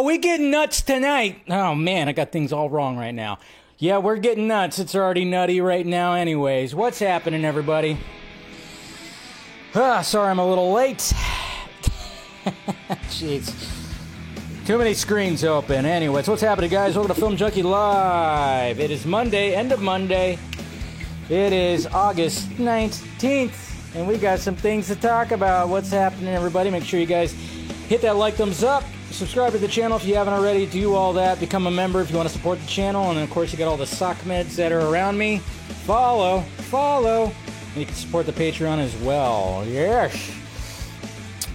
We getting nuts tonight. Oh man, I got things all wrong right now. Yeah, we're getting nuts. It's already nutty right now anyways. What's happening, everybody? Sorry I'm a little late. Jeez. Too many screens open. Anyways, what's happening, guys? Welcome to Film Junkie Live. It is Monday, end of Monday. It is August 19th, and we got some things to talk about. What's happening, everybody? Make sure you guys hit that like, thumbs up. Subscribe to the channel if you haven't already. Do all that. Become a member if you want to support the channel. And then, of course, you got all the sock meds that are around me. Follow. And you can support the Patreon as well. Yes.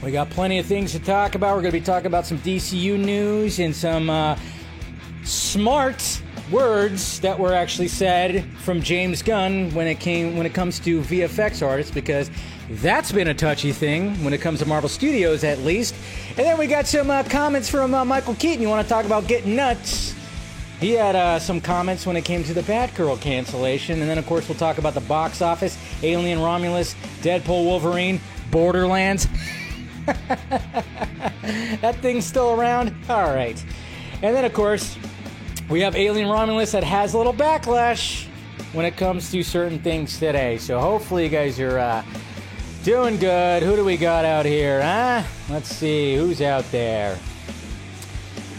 We got plenty of things to talk about. We're going to be talking about some DCU news and some smart words that were actually said from James Gunn when it comes to VFX artists, because that's been a touchy thing when it comes to Marvel Studios, at least. And then we got some comments from Michael Keaton. You want to talk about getting nuts? He had some comments when it came to the Batgirl cancellation. And then, of course, we'll talk about the box office, Alien Romulus, Deadpool Wolverine, Borderlands. That thing's still around? All right. And then, of course, we have Alien Romulus that has a little backlash when it comes to certain things today. So hopefully you guys are doing good. Who do we got out here, huh? Let's see. Who's out there?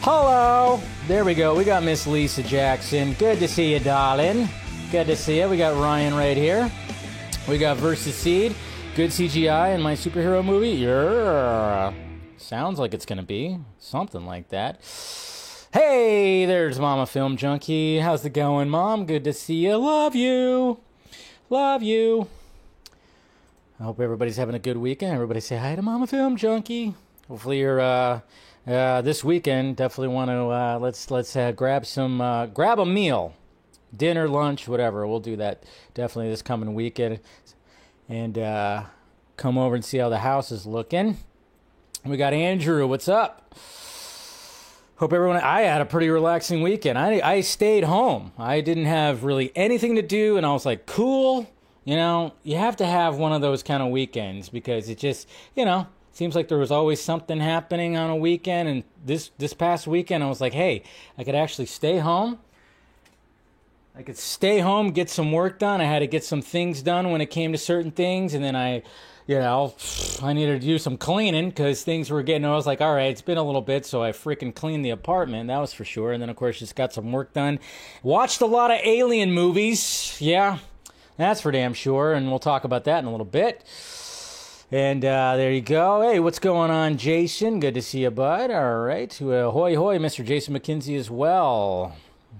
Hello. There we go. We got Miss Lisa Jackson. Good to see you, darling. Good to see you. We got Ryan right here. We got Versus Seed. Good CGI in my superhero movie. Yeah. Sounds like it's going to be something like that. Hey, there's Mama Film Junkie. How's it going, Mom? Good to see you. Love you. Love you. I hope everybody's having a good weekend. Everybody say hi to Mama Film Junkie. Hopefully you're this weekend. Definitely want to let's grab a meal, dinner, lunch, whatever. We'll do that definitely this coming weekend, and come over and see how the house is looking. We got Andrew. What's up? Hope everyone. I had a pretty relaxing weekend. I stayed home. I didn't have really anything to do, and I was like, cool. You know, you have to have one of those kind of weekends because it just, seems like there was always something happening on a weekend. And this past weekend, I was like, hey, I could actually stay home. I could stay home, get some work done. I had to get some things done when it came to certain things, and then I needed to do some cleaning because things were getting, I was like, all right, it's been a little bit, so I freaking cleaned the apartment, that was for sure. And then, of course, just got some work done. Watched a lot of Alien movies, yeah, that's for damn sure, and we'll talk about that in a little bit. And there you go. Hey, what's going on, Jason? Good to see you, bud. All right. Hoy, hoy, Mr. Jason McKenzie as well.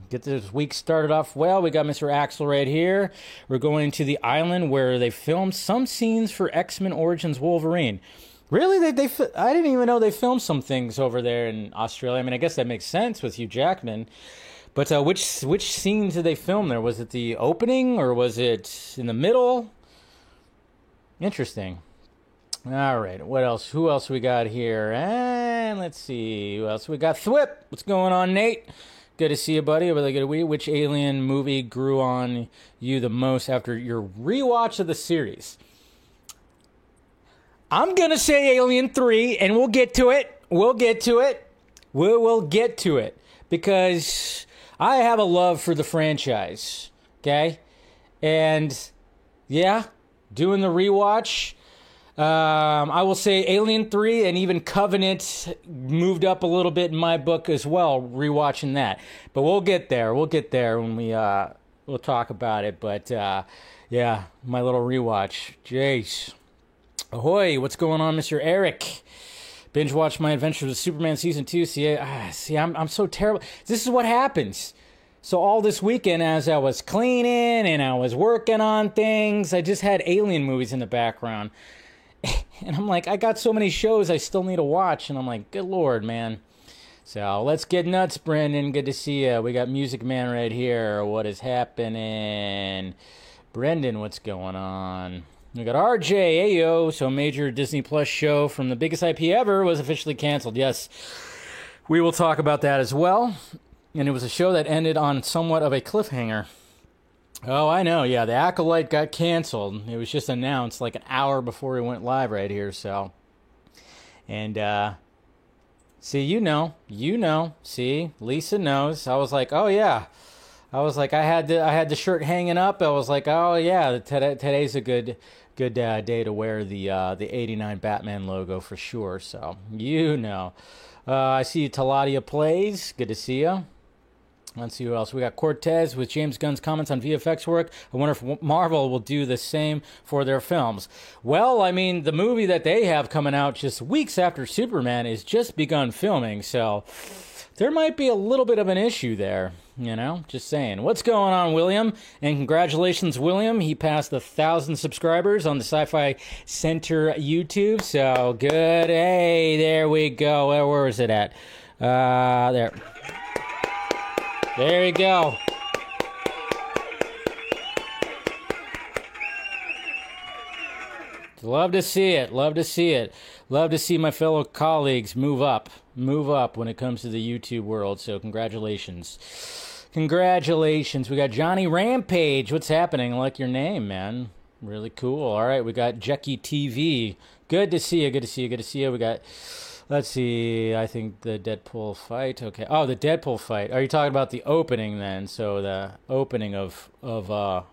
Get this week started off well. We got Mr. Axel right here. We're going to the island where they filmed some scenes for X-Men Origins Wolverine. Really? I didn't even know they filmed some things over there in Australia. I mean, I guess that makes sense with Hugh Jackman. But which scenes did they film there? Was it the opening or was it in the middle? Interesting. All right. What else? Who else we got here? And let's see. Who else we got? Thwip. What's going on, Nate? Good to see you, buddy. Which Alien movie grew on you the most after your rewatch of the series? I'm going to say Alien 3, and we'll get to it. We will get to it. Because I have a love for the franchise, okay? And, yeah, doing the rewatch, I will say Alien 3 and even Covenant moved up a little bit in my book as well, rewatching that. But we'll get there. We'll get there when we'll talk about it. But, yeah, my little rewatch. Jeez. Ahoy, what's going on, Mr. Eric? Binge watched my Adventures with Superman Season 2. See, I'm so terrible. This is what happens. So all this weekend, as I was cleaning and I was working on things, I just had Alien movies in the background. And I'm like, I got so many shows I still need to watch. And I'm like, good Lord, man. So let's get nuts, Brendan. Good to see you. We got Music Man right here. What is happening? Brendan, what's going on? We got RJ. Ayo. So a major Disney Plus show from the biggest IP ever was officially canceled. Yes, we will talk about that as well. and it was a show that ended on somewhat of a cliffhanger. Oh, I know. Yeah, The Acolyte got canceled. It was just announced like an hour before it went live right here. So, and see, you know. See, Lisa knows. I was like, oh yeah. I was like, I had the shirt hanging up. I was like, oh yeah, today's a good day to wear the '89 Batman logo for sure. So you know. I see Taladia Plays. Good to see you. Let's see who else. We got Cortez with James Gunn's comments on VFX work. I wonder if Marvel will do the same for their films. Well, I mean, the movie that they have coming out just weeks after Superman is just begun filming, so there might be a little bit of an issue there, you know? Just saying. What's going on, William? And congratulations, William. He passed 1,000 subscribers on the Sci-Fi Center YouTube, so good. Hey, there we go. Where is it at? There. There you go. Love to see it. Love to see it. Love to see my fellow colleagues move up when it comes to the YouTube world. So congratulations. Congratulations. We got Johnny Rampage. What's happening? I like your name, man. Really cool. All right, we got Jecky TV. Good to see you. Good to see you. Good to see you. We got... Let's see, I think the Deadpool fight. Okay. Oh, the Deadpool fight. Are you talking about the opening then? So the opening of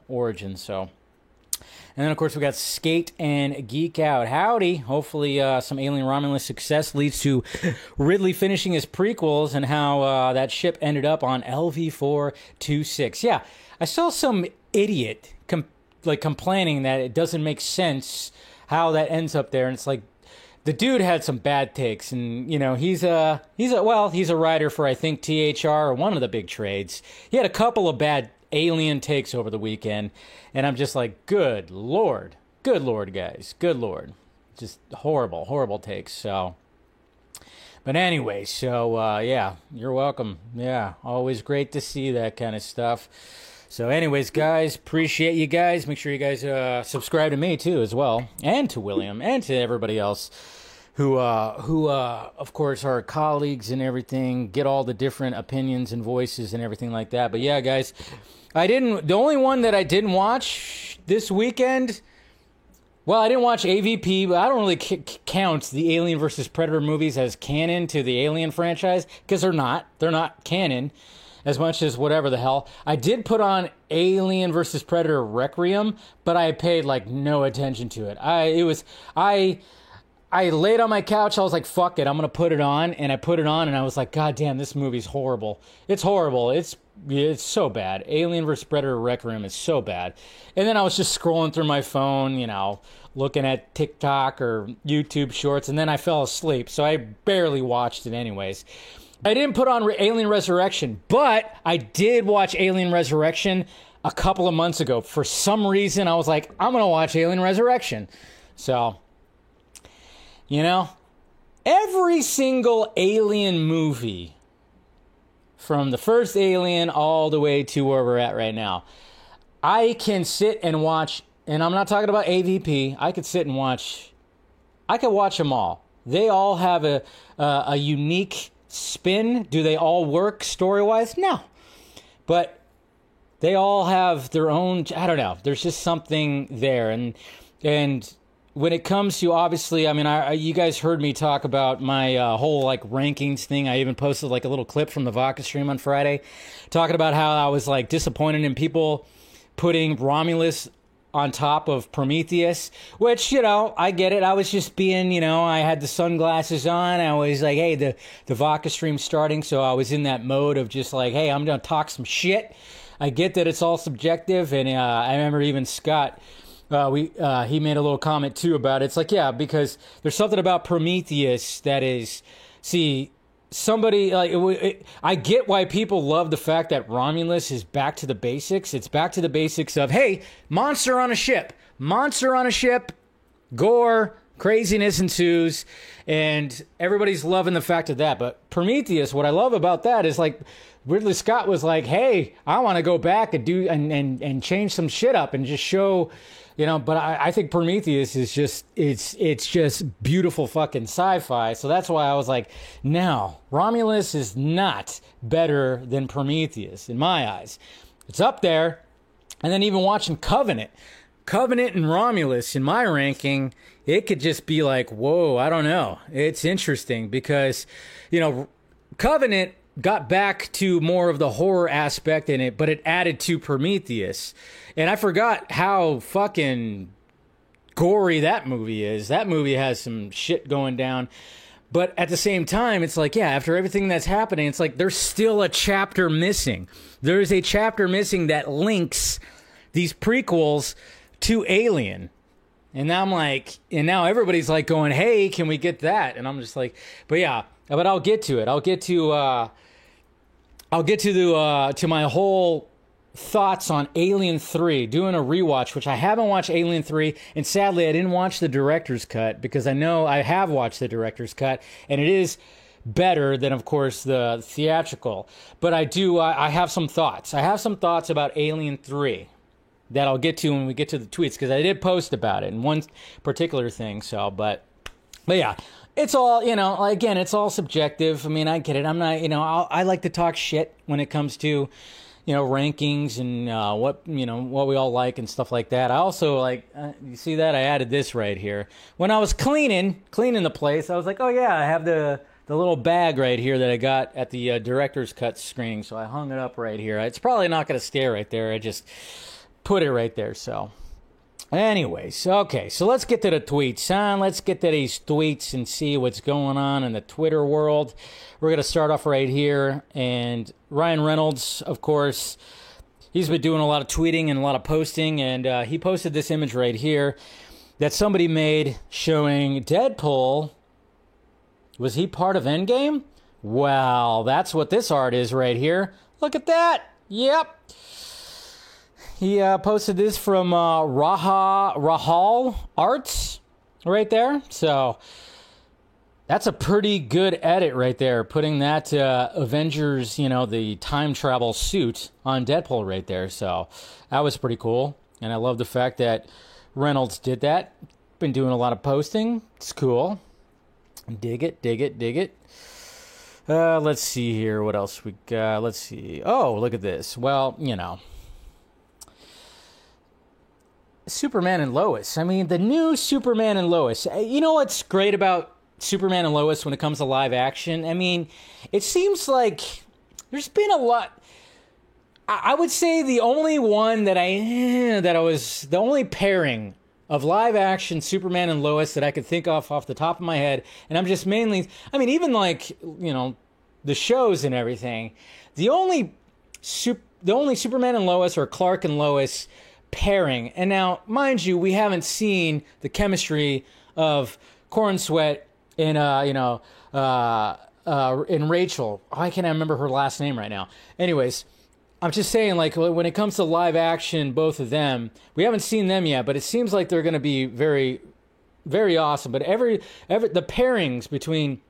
Origin. So, and then of course we got Skate and Geek Out. Howdy. Hopefully some Alien Romulus success leads to Ridley finishing his prequels and how that ship ended up on LV-426. Yeah, I saw some idiot complaining that it doesn't make sense how that ends up there, and it's like, the dude had some bad takes, and you know he's a writer for I think THR or one of the big trades. He had a couple of bad Alien takes over the weekend, and I'm just like, good lord, guys, good lord, just horrible takes. So, but anyway, so yeah, you're welcome. Yeah, always great to see that kind of stuff. So anyways, guys, appreciate you guys. Make sure you guys subscribe to me, too, as well. And to William, and to everybody else who of course, are colleagues and everything. Get all the different opinions and voices and everything like that. But yeah, guys, the only one that I didn't watch this weekend... Well, I didn't watch AVP, but I don't really count the Alien vs. Predator movies as canon to the Alien franchise, because they're not. They're not canon. As much as whatever the hell. I did put on Alien vs. Predator Requiem, but I paid like no attention to it. I laid on my couch, I was like, fuck it, I'm gonna put it on, and I put it on, and I was like, god damn, this movie's horrible. It's horrible. It's so bad. Alien vs. Predator Requiem is so bad. And then I was just scrolling through my phone, you know, looking at TikTok or YouTube shorts, and then I fell asleep, so I barely watched it anyways. I didn't put on Alien Resurrection, but I did watch Alien Resurrection a couple of months ago. For some reason, I was like, I'm going to watch Alien Resurrection. So, you know, every single Alien movie, from the first Alien all the way to where we're at right now, I can sit and watch, and I'm not talking about AVP, I could watch them all. They all have a unique spin. Do they all work story-wise? No. But they all have their own, I don't know, there's just something there. And when it comes to, obviously, I mean, you guys heard me talk about my whole, like, rankings thing. I even posted, like, a little clip from the Vodka stream on Friday, talking about how I was, like, disappointed in people putting Romulus on top of Prometheus, which, you know, I get it. I was just being, you know, I had the sunglasses on. I was like, hey, the Vodka stream's starting, so I was in that mode of just like, hey, I'm going to talk some shit. I get that it's all subjective, and I remember even Scott, he made a little comment, too, about it. It's like, yeah, because there's something about Prometheus that is, see... Somebody, like, I get why people love the fact that Romulus is back to the basics. It's back to the basics of, hey, monster on a ship, gore, Craziness ensues, and everybody's loving the fact of that. But Prometheus, what I love about that is like Ridley Scott was like, hey, I want to go back and do and change some shit up and just show, you know. But I think Prometheus is just it's just beautiful fucking sci-fi. So that's why I was like, no, Romulus is not better than Prometheus in my eyes. It's up there. And then even watching Covenant and Romulus in my ranking, it could just be like, whoa, I don't know. It's interesting because, you know, Covenant got back to more of the horror aspect in it, but it added to Prometheus. And I forgot how fucking gory that movie is. That movie has some shit going down. But at the same time, it's like, yeah, after everything that's happening, it's like there's still a chapter missing. There's a chapter missing that links these prequels to Alien. And now I'm like, and now everybody's like going, hey, can we get that? And I'm just like, but yeah, but I'll get to it. I'll get to my whole thoughts on Alien 3, doing a rewatch, which I haven't watched Alien 3, and sadly I didn't watch the director's cut because I know I have watched the director's cut, and it is better than, of course, the theatrical. But I have some thoughts. I have some thoughts about Alien 3 that I'll get to when we get to the tweets, because I did post about it in one particular thing. So, but yeah, it's all, you know, again, it's all subjective. I mean, I get it. I'm not, you know, I like to talk shit when it comes to, you know, rankings and what we all like and stuff like that. I also like, you see that? I added this right here. When I was cleaning the place, I was like, oh yeah, I have the little bag right here that I got at the director's cut screening. So I hung it up right here. It's probably not going to stay right there. I just put it right there. So anyways, okay, so let's get to the tweets, huh? Let's get to these tweets and see what's going on in the Twitter world. We're going to start off right here. And Ryan Reynolds, of course, he's been doing a lot of tweeting and a lot of posting. And he posted this image right here that somebody made showing Deadpool. Was he part of Endgame? Well, that's what this art is right here. Look at that. Yep. He posted this from Rahal Arts right there. So that's a pretty good edit right there, putting that Avengers, you know, the time travel suit on Deadpool right there. So that was pretty cool. And I love the fact that Reynolds did that. Been doing a lot of posting. It's cool. Dig it, dig it, dig it. Let's see here. What else we got? Let's see. Oh, look at this. Well, you know, Superman and Lois. I mean, the new Superman and Lois. You know what's great about Superman and Lois when it comes to live action? I mean, it seems like there's been a lot. I would say the only one that the only pairing of live action Superman and Lois that I could think of off the top of my head, and I'm just mainly, I mean, even like, you know, the shows and everything, the only Superman and Lois or Clark and Lois pairing. And now, mind you, we haven't seen the chemistry of Corn Sweat and and Rachel. I can't remember her last name right now. Anyways, I'm just saying, like, when it comes to live action, both of them, we haven't seen them yet, but it seems like they're going to be very, very awesome. But every the pairings between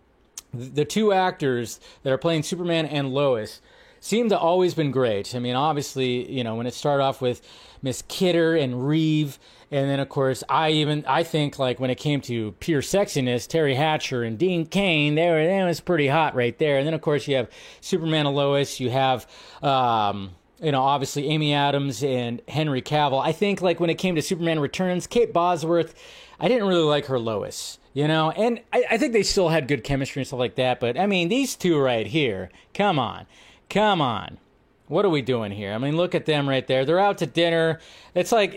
the two actors that are playing Superman and Lois seem to always been great. I mean, obviously, you know, when it started off with Miss Kidder and Reeve, and then, of course, I think, like, when it came to pure sexiness, Terry Hatcher and Dean Cain, that was pretty hot right there. And then, of course, you have Superman and Lois. You have, you know, obviously Amy Adams and Henry Cavill. I think, like, when it came to Superman Returns, Kate Bosworth, I didn't really like her Lois, you know? And I think they still had good chemistry and stuff like that. But, I mean, these two right here, come on. Come on. What are we doing here? I mean, look at them right there. They're out to dinner. It's like,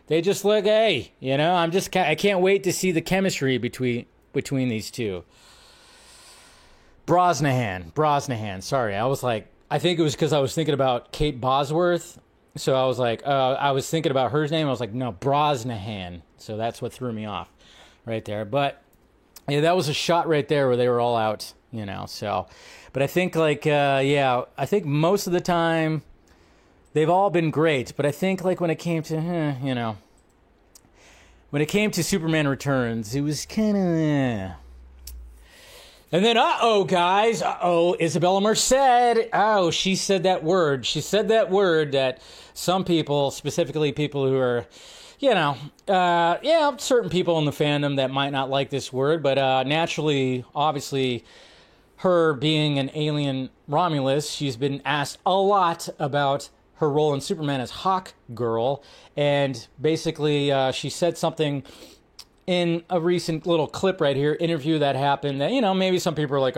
they just look, hey, you know, I can't wait to see the chemistry between these two. Brosnahan. Sorry. I think it was because I was thinking about Kate Bosworth. So I was like, I was thinking about her name. I was like, no, Brosnahan. So that's what threw me off right there. But yeah, that was a shot right there where they were all out, you know, so. But I think, like, I think most of the time they've all been great. But I think, like, when it came to, you know, when it came to Superman Returns, it was kind of. And then, guys, Isabella Merced. Oh, she said that word. She said that word that some people, specifically people who are, certain people in the fandom that might not like this word, but naturally, obviously, her being an alien Romulus, she's been asked a lot about her role in Superman as Hawk Girl, and basically, she said something in a recent little clip right here, interview that happened, that, maybe some people are like,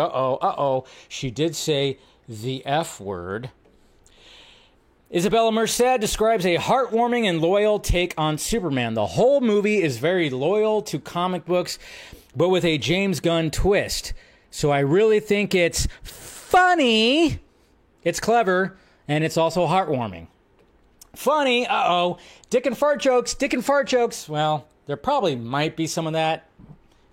she did say the F word. Isabella Merced describes a heartwarming and loyal take on Superman. The whole movie is very loyal to comic books, but with a James Gunn twist. So I really think it's funny, it's clever, and it's also heartwarming. Funny, dick and fart jokes. Well, there probably might be some of that.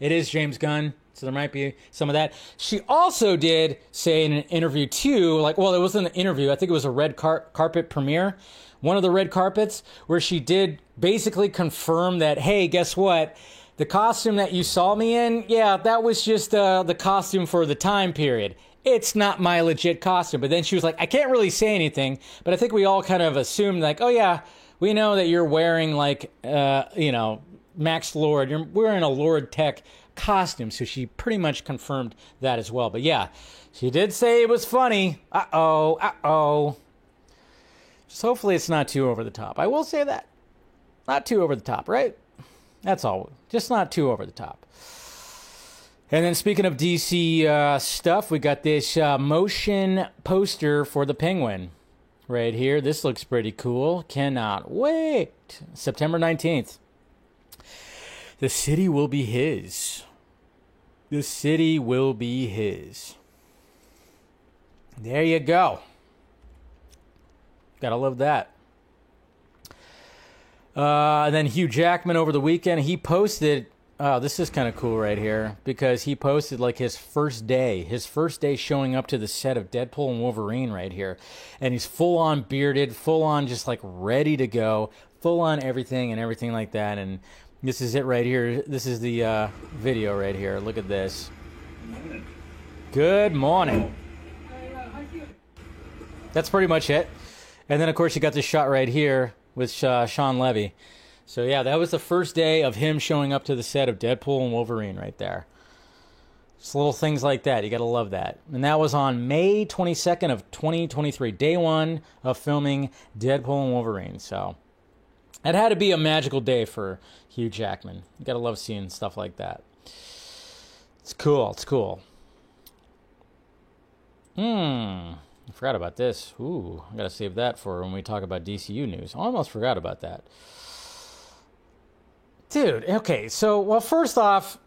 It is James Gunn, so there might be some of that. She also did say in an interview too, it wasn't an interview, I think it was a red carpet premiere, one of the red carpets, where she did basically confirm that, hey, guess what? The costume that you saw me in, that was just the costume for the time period. It's not my legit costume. But then she was like, I can't really say anything, but I think we all kind of assumed we know that you're wearing Max Lord. You're wearing a Lord Tech costume, so she pretty much confirmed that as well. But yeah, she did say it was funny. Just hopefully it's not too over the top. I will say that. Not too over the top, right? That's all. Just not too over the top. And then speaking of DC stuff, we got this motion poster for the Penguin right here. This looks pretty cool. Cannot wait. September 19th. The city will be his. The city will be his. There you go. Gotta love that. And then Hugh Jackman over the weekend, he posted, this is kind of cool right here, because he posted his first day showing up to the set of Deadpool and Wolverine right here. And he's full on bearded, full on just ready to go, full on everything and everything like that. And this is it right here. This is the video right here. Look at this. Good morning. That's pretty much it. And then, of course, you got this shot right here with Sean Levy. So, yeah, that was the first day of him showing up to the set of Deadpool and Wolverine right there. Just little things like that. You got to love that. And that was on May 22nd of 2023. Day one of filming Deadpool and Wolverine. So it had to be a magical day for Hugh Jackman. You got to love seeing stuff like that. It's cool. It's cool. I forgot about this. Ooh, I got to save that for when we talk about DCU news. I almost forgot about that. Dude, okay, so, well, first off,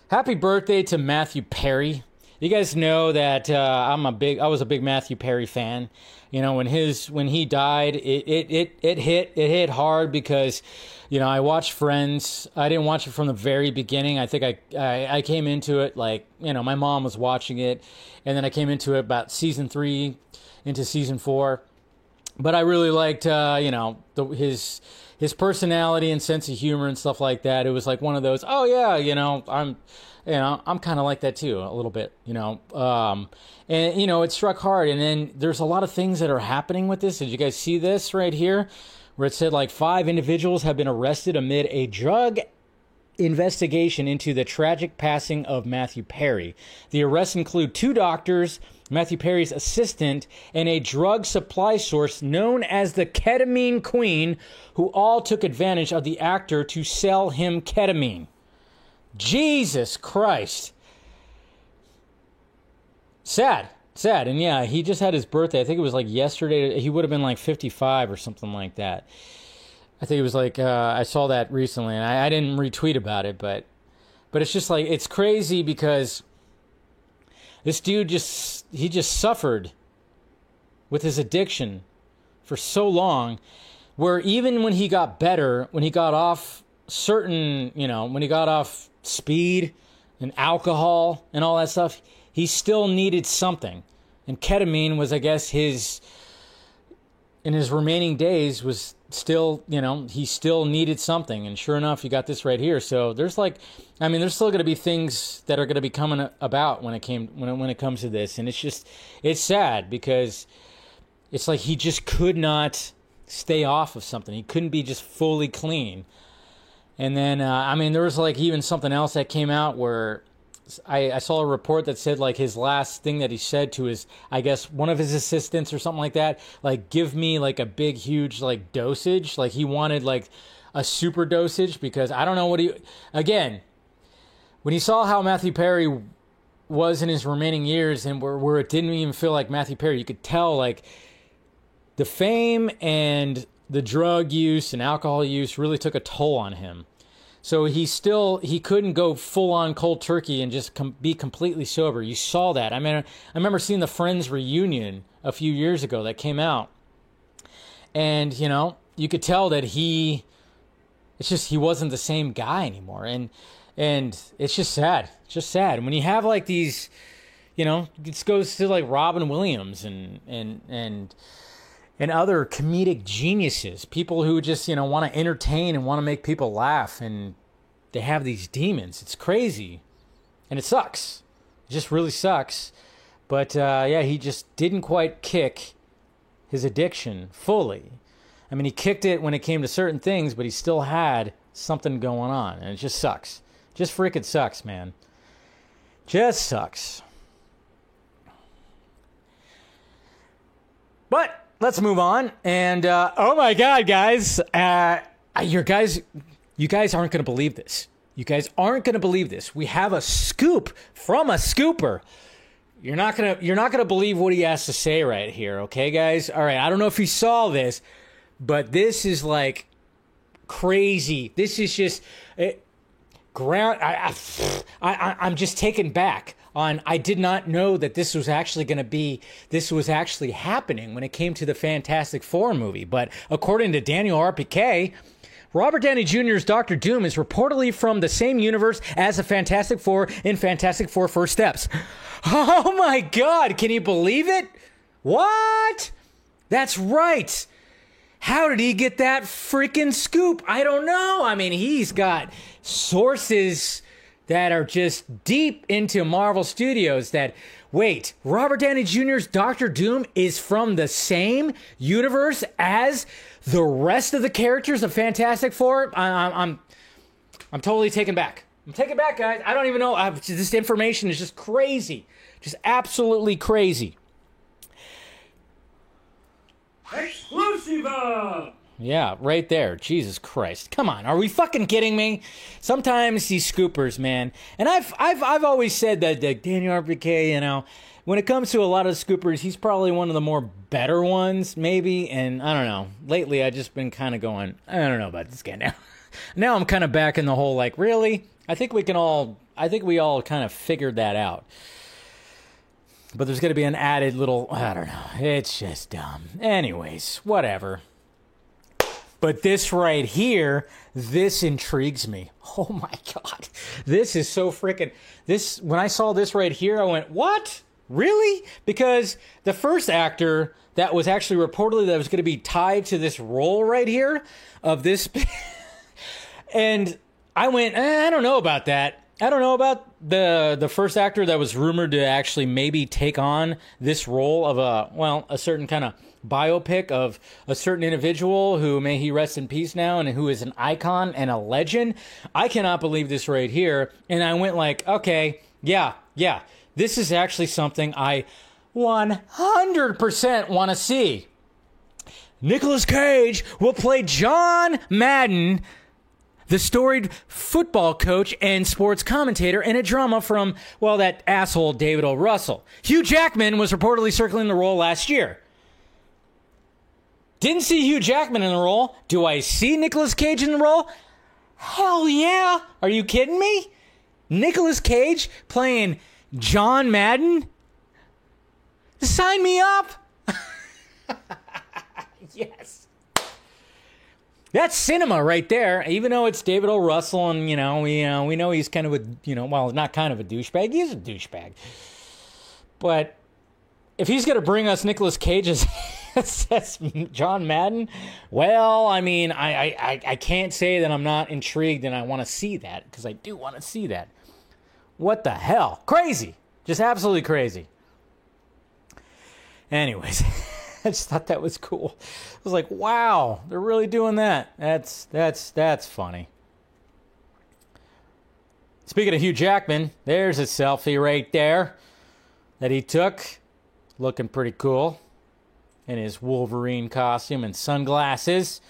happy birthday to Matthew Perry. You guys know that I was a big Matthew Perry fan. When he died, it hit hard because, I watched Friends. I didn't watch it from the very beginning. I think I came into it my mom was watching it, and then I came into it about season 3 into season 4. But I really liked his personality and sense of humor and stuff like that. It was one of those, I'm kind of like that too, a little bit, and it struck hard. And then there's a lot of things that are happening with this. Did you guys see this right here, where it said 5 individuals have been arrested amid a drug investigation into the tragic passing of Matthew Perry. The arrests include 2 doctors, Matthew Perry's assistant, and a drug supply source known as the Ketamine Queen, who all took advantage of the actor to sell him ketamine. Jesus Christ. Sad. And yeah, he just had his birthday. I think it was yesterday. He would have been 55 or something like that. I think it was I saw that recently, and I didn't retweet about it, but it's just it's crazy because this dude just suffered with his addiction for so long, where even when he got better, when he got off when he got off speed and alcohol and all that stuff, he still needed something. And ketamine was, I guess, his in his remaining days was still, he still needed something. And sure enough, you got this right here. So there's there's still going to be things that are going to be coming about when it comes to this. And it's sad because it's like he just could not stay off of something. He couldn't be just fully clean. And then, there was even something else that came out where I saw a report that said his last thing that he said to his, I guess, one of his assistants or something like that, give me a big, huge dosage. He wanted a super dosage because I don't know what again, when he saw how Matthew Perry was in his remaining years and where it didn't even feel like Matthew Perry, you could tell the fame and the drug use and alcohol use really took a toll on him. So he couldn't go full on cold turkey and just be completely sober. You saw that. I remember seeing the Friends reunion a few years ago that came out. And, you could tell that he wasn't the same guy anymore. And it's just sad. It's just sad. And when you have these, it goes to Robin Williams and other comedic geniuses, people who just, want to entertain and want to make people laugh, and they have these demons. It's crazy, and it sucks. It just really sucks. But, he just didn't quite kick his addiction fully. He kicked it when it came to certain things, but he still had something going on, and it just sucks. Just freaking sucks, man. Just sucks. But let's move on. And, oh my God, guys. You guys aren't going to believe this. You guys aren't going to believe this. We have a scoop from a scooper. You're not going to believe what he has to say right here. Okay, guys? All right. I don't know if you saw this, but this is crazy. This is just I'm just taken back. I did not know that this was actually happening when it came to the Fantastic Four movie. But according to Daniel RPK, Robert Downey Jr.'s Doctor Doom is reportedly from the same universe as the Fantastic Four in Fantastic Four First Steps. Oh my God, can you believe it? What? That's right. How did he get that freaking scoop? I don't know. He's got sources that are just deep into Marvel Studios that, wait, Robert Downey Jr.'s Doctor Doom is from the same universe as the rest of the characters of Fantastic Four? I'm totally taken back. I'm taken back, guys. I don't even know. This information is just crazy. Just absolutely crazy. Exclusiva! Yeah, right there. Jesus Christ. Come on. Are we fucking kidding me? Sometimes these scoopers, man. And I've always said that Daniel RPK, when it comes to a lot of scoopers, he's probably one of the more better ones, maybe. And I don't know. Lately, I've just been kind of going, I don't know about this guy now. Now I'm kind of back in the whole, really? I think we all kind of figured that out. But there's going to be an added little, I don't know. It's just dumb. Anyways, whatever. But this right here, this intrigues me. Oh my God. This is so freaking, when I saw this right here, I went, what? Really? Because the first actor that was actually reportedly that was going to be tied to this role right here of this, and I went, I don't know about that. I don't know about the first actor that was rumored to actually maybe take on this role of a certain kind of biopic of a certain individual who, may he rest in peace now, and who is an icon and a legend. I cannot believe this right here. And I went okay, yeah, this is actually something I 100% want to see. Nicolas Cage will play John Madden, the storied football coach and sports commentator, in a drama from, that asshole David O. Russell. Hugh Jackman was reportedly circling the role last year. Didn't see Hugh Jackman in the role. Do I see Nicolas Cage in the role? Hell yeah. Are you kidding me? Nicolas Cage playing John Madden? Sign me up. Yes. That's cinema right there. Even though it's David O. Russell, and we know he's kind of a not kind of a douchebag. He's a douchebag. But if he's gonna bring us Nicolas Cage as Says John Madden. Well, I mean, I can't say that I'm not intrigued and I want to see that, because I do want to see that. What the hell? Crazy. Just absolutely crazy. Anyways, I just thought that was cool. I was like, wow, they're really doing that. That's funny. Speaking of Hugh Jackman, there's a selfie right there that he took. Looking pretty cool in his Wolverine costume and sunglasses.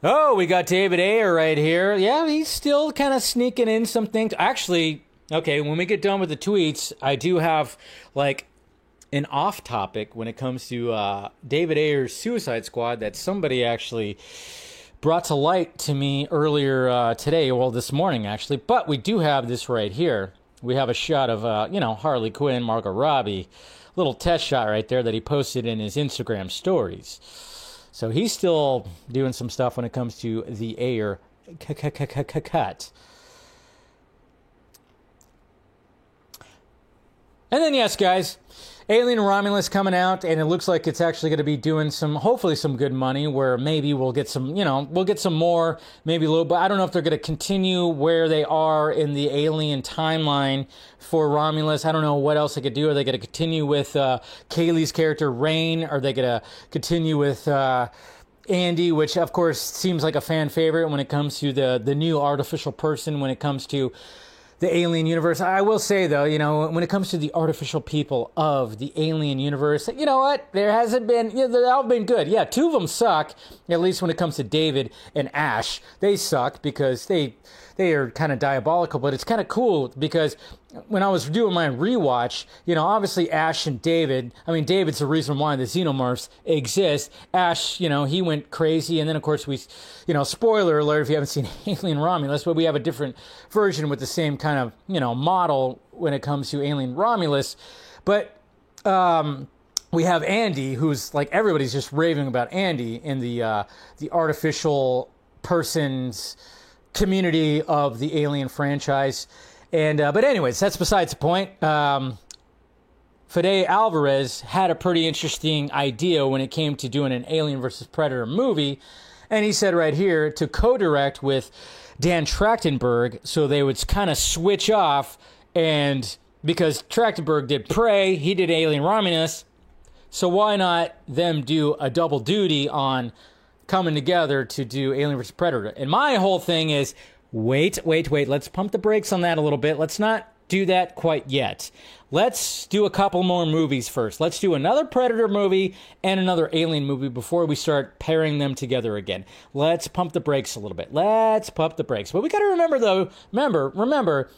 Oh, we got David Ayer right here. Yeah, he's still kind of sneaking in some things. Actually, okay, when we get done with the tweets, I do have like an off topic when it comes to David Ayer's Suicide Squad that somebody actually brought to light to me earlier today, well, this morning actually. But we do have this right here. We have a shot of, Harley Quinn, Margot Robbie, little test shot right there that he posted in his Instagram stories. So he's still doing some stuff when it comes to the Ayer cut. And then, yes, guys, Alien Romulus coming out, and it looks like it's actually going to be doing hopefully some good money, where maybe we'll get some, we'll get some more, maybe a little, but I don't know if they're going to continue where they are in the Alien timeline for Romulus. I don't know what else they could do. Are they going to continue with Kaylee's character, Rain? Are they going to continue with Andy, which, of course, seems like a fan favorite when it comes to the new artificial person, when it comes to the Alien universe? I will say, though, when it comes to the artificial people of the Alien universe, you know what? There hasn't been, they've all been good. Yeah, two of them suck, at least when it comes to David and Ash. They suck because they are kind of diabolical, but it's kind of cool because when I was doing my rewatch, obviously Ash and David, David's the reason why the Xenomorphs exist. Ash, he went crazy, and then of course we, spoiler alert if you haven't seen Alien Romulus, but we have a different version with the same kind of, model when it comes to Alien Romulus. But we have Andy, who's like, everybody's just raving about Andy in the artificial persons community of the Alien franchise. And but anyways, that's besides the point. Fede Alvarez had a pretty interesting idea when it came to doing an Alien vs. Predator movie, and he said right here to co-direct with Dan Trachtenberg, so they would kind of switch off, and because Trachtenberg did Prey, he did Alien Romulus, so why not them do a double duty on coming together to do Alien vs. Predator? And my whole thing is, wait. Let's pump the brakes on that a little bit. Let's not do that quite yet. Let's do a couple more movies first. Let's do another Predator movie and another Alien movie before we start pairing them together again. Let's pump the brakes a little bit. Let's pump the brakes. But we got to remember, though, remember,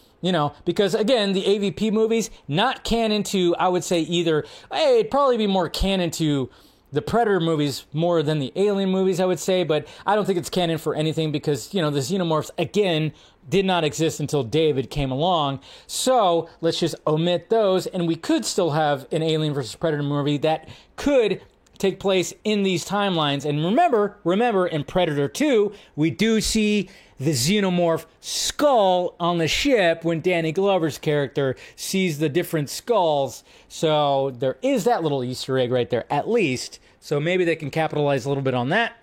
because, again, the AVP movies, not canon to, I would say, either, it'd probably be more canon to the Predator movies more than the Alien movies, I would say, but I don't think it's canon for anything because, the Xenomorphs, again, did not exist until David came along. So let's just omit those, and we could still have an Alien vs. Predator movie that could take place in these timelines. And remember, in Predator 2, we do see the Xenomorph skull on the ship when Danny Glover's character sees the different skulls. So there is that little Easter egg right there, at least. So maybe they can capitalize a little bit on that.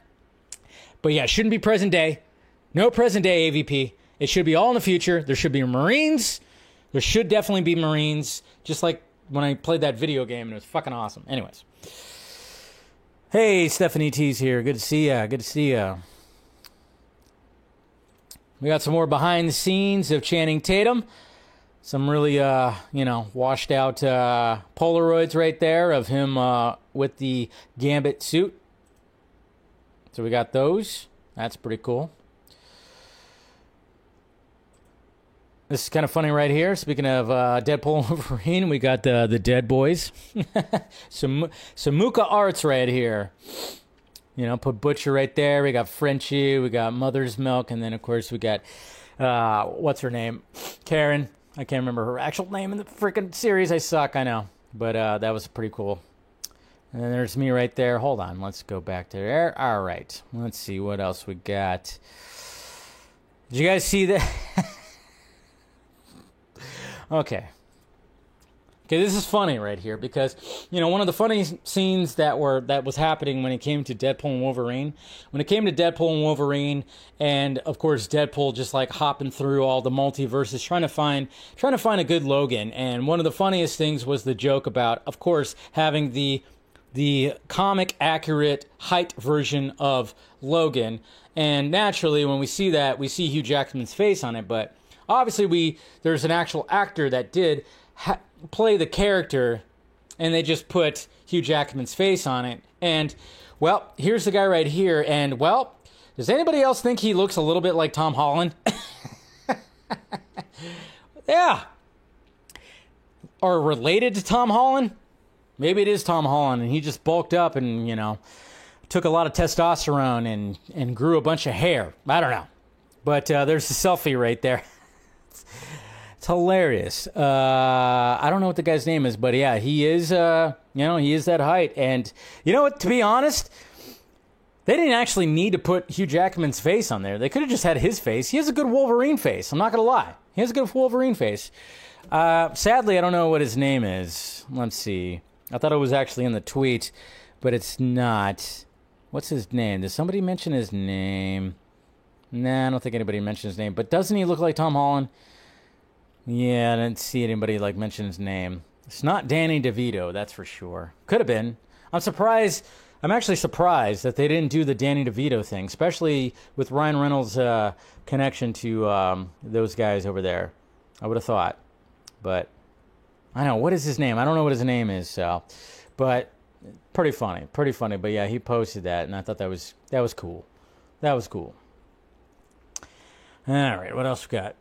But yeah, it shouldn't be present day. No present day AVP. It should be all in the future. There should be Marines. There should definitely be Marines. Just like when I played that video game, and it was fucking awesome. Anyways. Hey, Stephanie T's here. Good to see ya. We got some more behind the scenes of Channing Tatum. Some really, washed out Polaroids right there of him with the Gambit suit. So we got those. That's pretty cool. This is kind of funny right here. Speaking of Deadpool and Wolverine, we got the Dead Boys. some Muka Arts right here. Put Butcher right there. We got Frenchie. We got Mother's Milk. And then, of course, we got, what's her name? Karen. I can't remember her actual name in the freaking series. I suck, I know. But that was pretty cool. And then there's me right there. Hold on. Let's go back to there. All right. Let's see what else we got. Did you guys see that? Okay. Okay, this is funny right here because, one of the funny scenes that was happening when it came to Deadpool and Wolverine. When it came to Deadpool and Wolverine, and of course Deadpool just like hopping through all the multiverses trying to find a good Logan. And one of the funniest things was the joke about, of course, having the comic accurate height version of Logan. And naturally, when we see that, we see Hugh Jackman's face on it, but obviously there's an actual actor that did play the character, and they just put Hugh Jackman's face on it. And, well, here's the guy right here, and, well, does anybody else think he looks a little bit like Tom Holland? Yeah. Or related to Tom Holland? Maybe it is Tom Holland, and he just bulked up and, took a lot of testosterone and grew a bunch of hair. I don't know. But there's the selfie right there. It's hilarious. I don't know what the guy's name is, but yeah, he is, he is that height. And you know what, to be honest, they didn't actually need to put Hugh Jackman's face on there. They could have just had his face. He has a good Wolverine face. I'm not going to lie. He has a good Wolverine face. Sadly, I don't know what his name is. Let's see. I thought it was actually in the tweet, but it's not. What's his name? Does somebody mention his name? Nah, I don't think anybody mentioned his name. But doesn't he look like Tom Holland? Yeah, I didn't see anybody mention his name. It's not Danny DeVito, that's for sure. Could have been. I'm actually surprised that they didn't do the Danny DeVito thing, especially with Ryan Reynolds' connection to those guys over there. I would have thought. But, I don't know, what is his name? I don't know what his name is, so. But, pretty funny. But yeah, he posted that, and I thought that was cool. That was cool. All right, what else we got?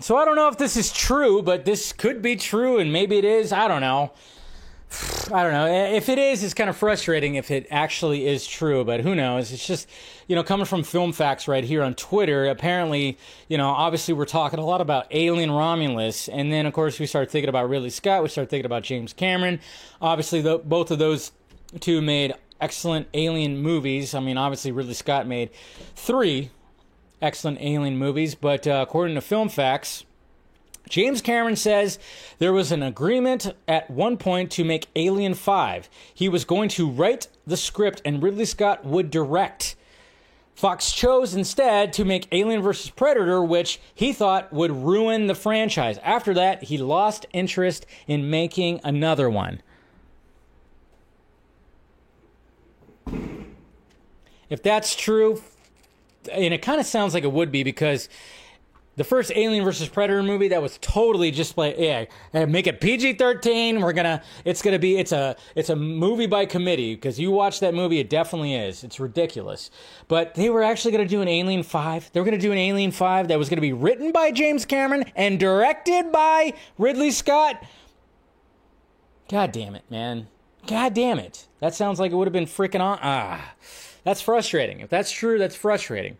So I don't know if this is true, but this could be true, and maybe it is. I don't know. If it is, it's kind of frustrating if it actually is true, but who knows? It's just, coming from Film Facts right here on Twitter, apparently, obviously we're talking a lot about Alien Romulus, and then, of course, we start thinking about Ridley Scott, we start thinking about James Cameron. Obviously, both of those two made excellent Alien movies. I mean, obviously, Ridley Scott made 3 excellent Alien movies, but according to Film Facts, James Cameron says there was an agreement at one point to make Alien 5. He was going to write the script and Ridley Scott would direct. Fox chose instead to make Alien vs. Predator, which he thought would ruin the franchise. After that, he lost interest in making another one. If that's true, and it kind of sounds like it would be, because the first Alien vs. Predator movie, that was totally just like, make it PG-13. It's a movie by committee, because you watch that movie, it definitely is. It's ridiculous. But they were actually going to do an Alien 5. They were going to do an Alien 5 that was going to be written by James Cameron and directed by Ridley Scott. God damn it, man. God damn it. That sounds like it would have been freaking on. That's frustrating. If that's true, that's frustrating.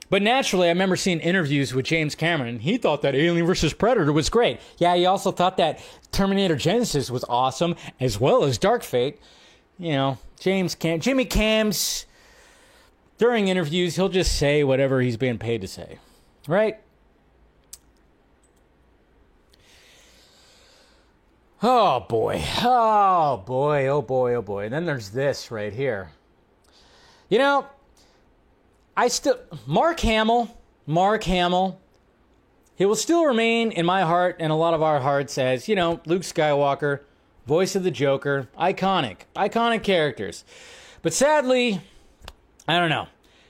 But naturally, I remember seeing interviews with James Cameron, and he thought that Alien vs. Predator was great. Yeah, he also thought that Terminator Genisys was awesome, as well as Dark Fate. Jimmy Cams, during interviews, he'll just say whatever he's being paid to say. Right? Oh, boy. Oh, boy. Oh, boy. Oh, boy. And then there's this right here. Mark Hamill, he will still remain in my heart and a lot of our hearts as, Luke Skywalker, voice of the Joker, iconic characters. But sadly, I don't know.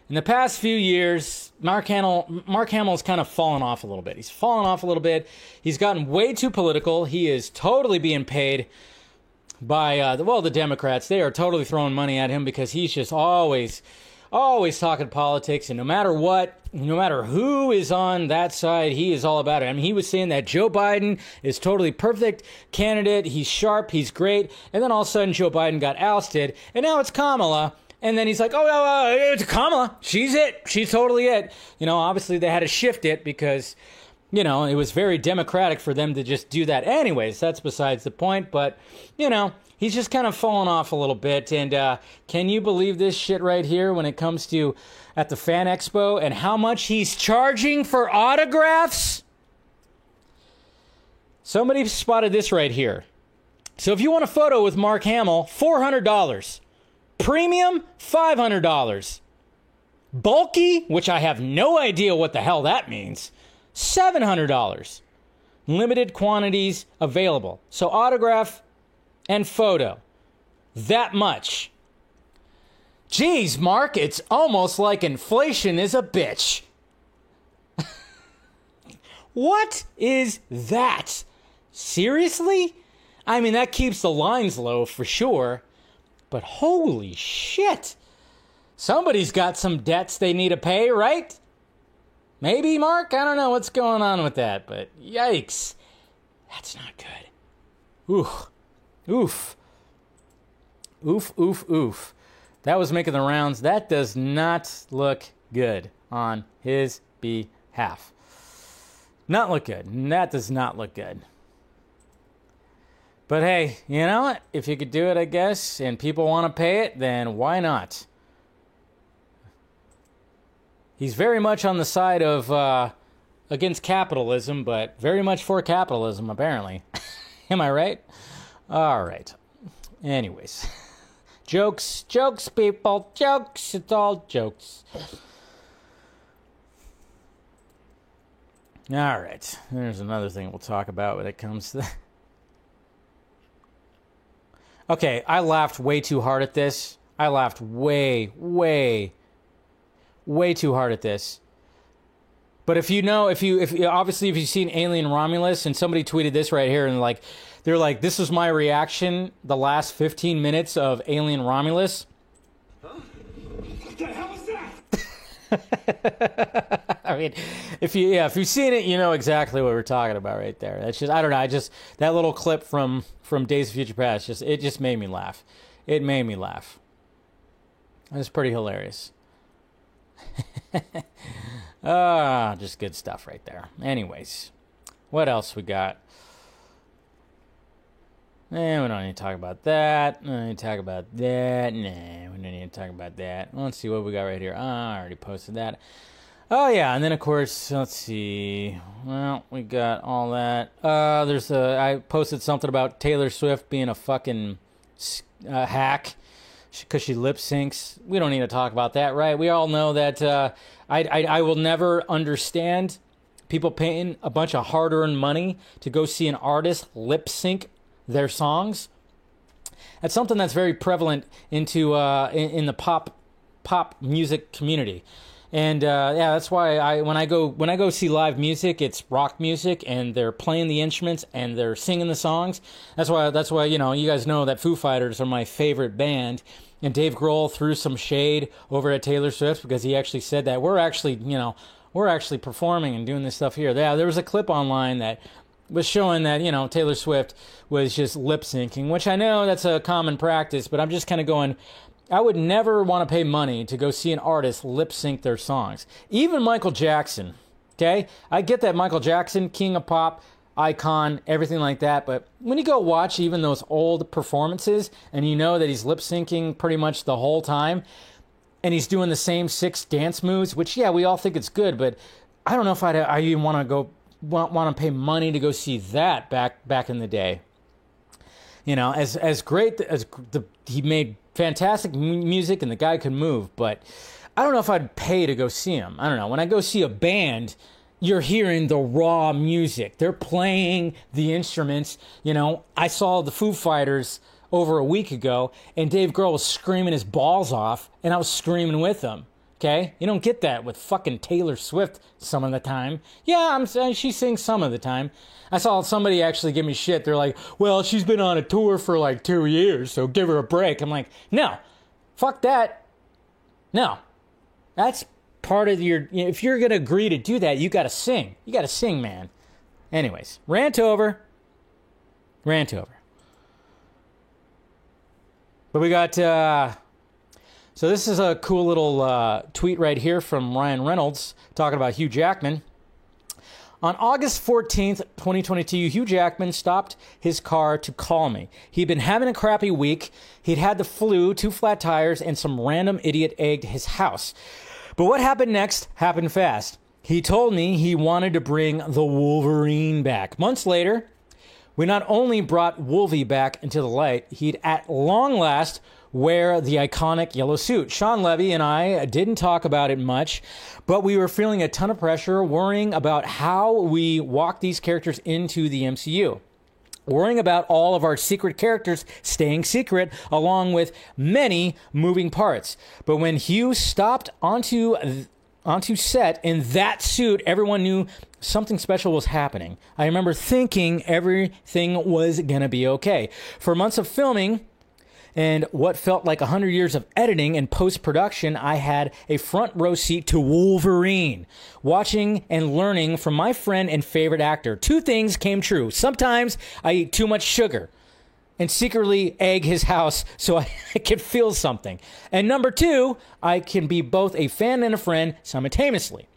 In the past few years, Mark Hamill's kind of fallen off a little bit. He's fallen off a little bit. He's gotten way too political. He is totally being paid by, the Democrats. They are totally throwing money at him because he's just always talking politics, and no matter what, no matter who is on that side, he is all about it. I mean, he was saying that Joe Biden is totally perfect candidate, he's sharp, he's great, and then all of a sudden Joe Biden got ousted, and now it's Kamala, and then he's like, it's Kamala, she's it, she's totally it. Obviously they had to shift it because, it was very democratic for them to just do that anyways. That's besides the point, but, he's just kind of fallen off a little bit. And can you believe this shit right here when it comes to at the Fan Expo and how much he's charging for autographs? Somebody spotted this right here. So if you want a photo with Mark Hamill, $400. Premium, $500. Bulky, which I have no idea what the hell that means, $700. Limited quantities available. So autograph and photo. That much. Geez, Mark, it's almost like inflation is a bitch. What is that? Seriously? I mean, that keeps the lines low for sure. But holy shit. Somebody's got some debts they need to pay, right? Maybe, Mark? I don't know what's going on with that, but yikes. That's not good. Oof. Oof. Oof, oof, oof. That was making the rounds. That does not look good on his behalf. Not look good. That does not look good. But hey, you know what? If you could do it, I guess, and people want to pay it, then why not? He's very much on the side of against capitalism, but very much for capitalism, apparently. Am I right? All right. Anyways. Jokes, jokes, people, jokes. It's all jokes. All right. There's another thing we'll talk about when it comes to that. Okay, I laughed way too hard at this. I laughed way too hard at this. But if obviously if you've seen Alien Romulus, and somebody tweeted this right here, and they're like, this is my reaction the last 15 minutes of Alien Romulus. Huh? What the hell is that? I mean, if you've seen it, you know exactly what we're talking about right there. That's just, I don't know, that little clip from Days of Future Past, it just made me laugh. It made me laugh. It was pretty hilarious. Just good stuff right there. Anyways, what else we got? We don't need to talk about that. We don't need to talk about that. Nah, we don't need to talk about that. Let's see what we got right here. I already posted that. Oh, yeah, and then, of course, let's see. Well, we got all that. I posted something about Taylor Swift being a fucking hack because she lip syncs. We don't need to talk about that, right? We all know that I will never understand people paying a bunch of hard-earned money to go see an artist lip sync their songs. That's something that's very prevalent into in the pop music community. And that's why when I go see live music, it's rock music, and they're playing the instruments and they're singing the songs. That's why you guys know that Foo Fighters are my favorite band. And Dave Grohl threw some shade over at Taylor Swift because he actually said that we're actually performing and doing this stuff here. Yeah, there was a clip online that was showing that Taylor Swift was just lip syncing, which I know that's a common practice, but I'm just kind of going, I would never want to pay money to go see an artist lip sync their songs. Even Michael Jackson, okay? I get that Michael Jackson, king of pop, icon, everything like that, but when you go watch even those old performances and you know that he's lip syncing pretty much the whole time and he's doing the same 6 dance moves, which, yeah, we all think it's good, but I don't know if I even want to pay money to go see that back in the day. As great as he made fantastic music and the guy could move, but I don't know if I'd pay to go see him. I don't know. When I go see a band, you're hearing the raw music. They're playing the instruments. I saw the Foo Fighters over a week ago, and Dave Grohl was screaming his balls off, and I was screaming with him. Okay? You don't get that with fucking Taylor Swift some of the time. Yeah, she sings some of the time. I saw somebody actually give me shit. They're like, well, she's been on a tour for like 2 years, so give her a break. I'm like, no, fuck that. No. That's part of your, if you're going to agree to do that, you got to sing. You got to sing, man. Anyways, rant over. But we got, so this is a cool little tweet right here from Ryan Reynolds talking about Hugh Jackman. On August 14th, 2022, Hugh Jackman stopped his car to call me. He'd been having a crappy week. He'd had the flu, 2 flat tires, and some random idiot egged his house. But what happened next happened fast. He told me he wanted to bring the Wolverine back. Months later, We not only brought Wolvie back into the light, he'd at long last wear the iconic yellow suit. Sean Levy and I didn't talk about it much, but we were feeling a ton of pressure, worrying about how we walk these characters into the MCU. Worrying about all of our secret characters staying secret, along with many moving parts. But when Hugh stopped onto set in that suit, everyone knew something special was happening. I remember thinking everything was going to be okay. For months of filming and what felt like 100 years of editing and post-production, I had a front row seat to Wolverine, watching and learning from my friend and favorite actor. Two things came true. Sometimes I eat too much sugar and secretly egg his house so I can feel something. And number two, I can be both a fan and a friend simultaneously.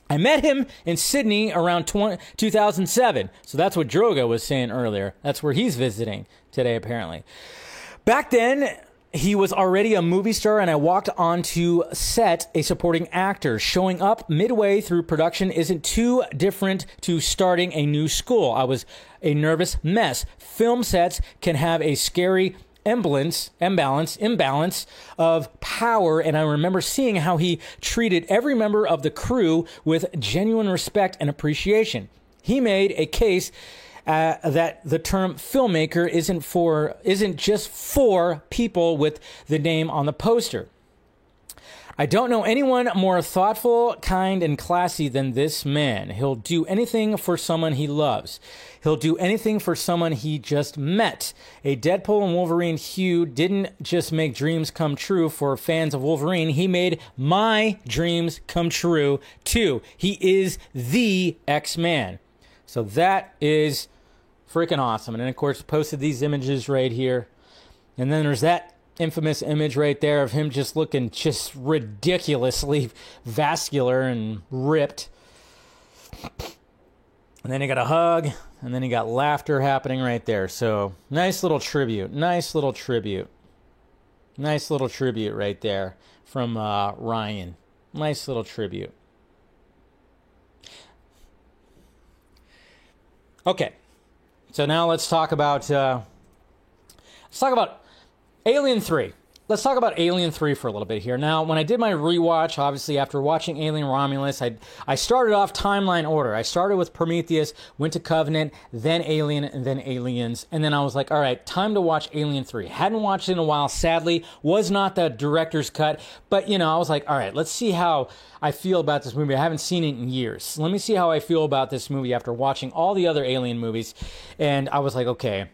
I met him in Sydney around 2007. So that's what Droga was saying earlier. That's where he's visiting today, apparently. Back then, he was already a movie star, and I walked onto set a supporting actor. Showing up midway through production isn't too different to starting a new school. I was a nervous mess. Film sets can have a scary imbalance of power, and I remember seeing how he treated every member of the crew with genuine respect and appreciation. He made a case that the term filmmaker isn't just for people with the name on the poster. I don't know anyone more thoughtful, kind, and classy than this man. He'll do anything for someone he loves. He'll do anything for someone he just met. A Deadpool and Wolverine Hugh didn't just make dreams come true for fans of Wolverine. He made my dreams come true, too. He is the X-Man. So that is freaking awesome. And then, of course, posted these images right here. And then there's that infamous image right there of him just looking just ridiculously vascular and ripped. And then he got a hug, and then he got laughter happening right there. So nice little tribute. Nice little tribute right there from Ryan. Nice little tribute. Okay. So now let's talk about Alien 3. Let's talk about Alien 3 for a little bit here. Now, when I did my rewatch, obviously after watching Alien Romulus, I started off timeline order. I started with Prometheus, went to Covenant, then Alien, and then Aliens. And then I was like, all right, time to watch Alien 3. Hadn't watched it in a while, sadly. Was not the director's cut. But, I was like, all right, let's see how I feel about this movie. I haven't seen it in years. Let me see how I feel about this movie after watching all the other Alien movies. And I was like, okay.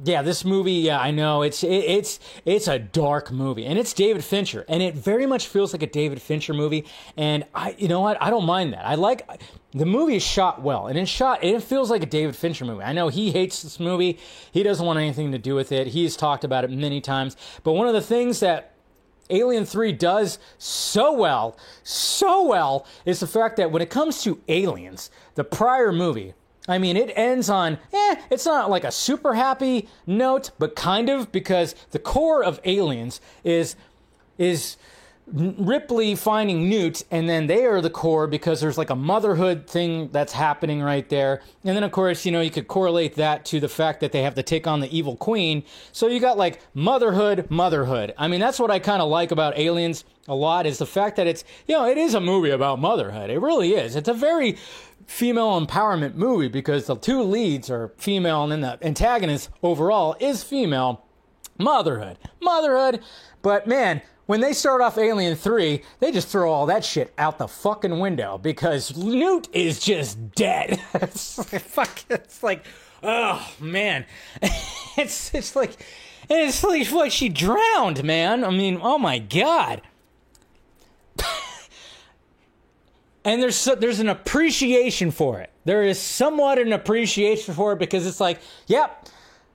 Yeah, this movie, I know, it's a dark movie, and it's David Fincher, and it very much feels like a David Fincher movie, and you know what, I don't mind that. I like, the movie is shot well, and it feels like a David Fincher movie. I know he hates this movie, he doesn't want anything to do with it, he's talked about it many times, but one of the things that Alien 3 does so well, is the fact that when it comes to Aliens, the prior movie, I mean, it ends on, it's not like a super happy note, but kind of, because the core of Aliens is Ripley finding Newt, and then they are the core because there's like a motherhood thing that's happening right there. And then, of course, you could correlate that to the fact that they have to take on the evil queen. So you got like motherhood. I mean, that's what I kind of like about Aliens a lot, is the fact that it's, it is a movie about motherhood. It really is. It's a very female empowerment movie because the two leads are female, and then the antagonist overall is female. Motherhood. But man, when they start off Alien 3, they just throw all that shit out the fucking window because Newt is just dead. It's like, oh man. It's like she drowned, man. I mean, oh my God. And there's an appreciation for it. There is somewhat an appreciation for it because it's like, yep,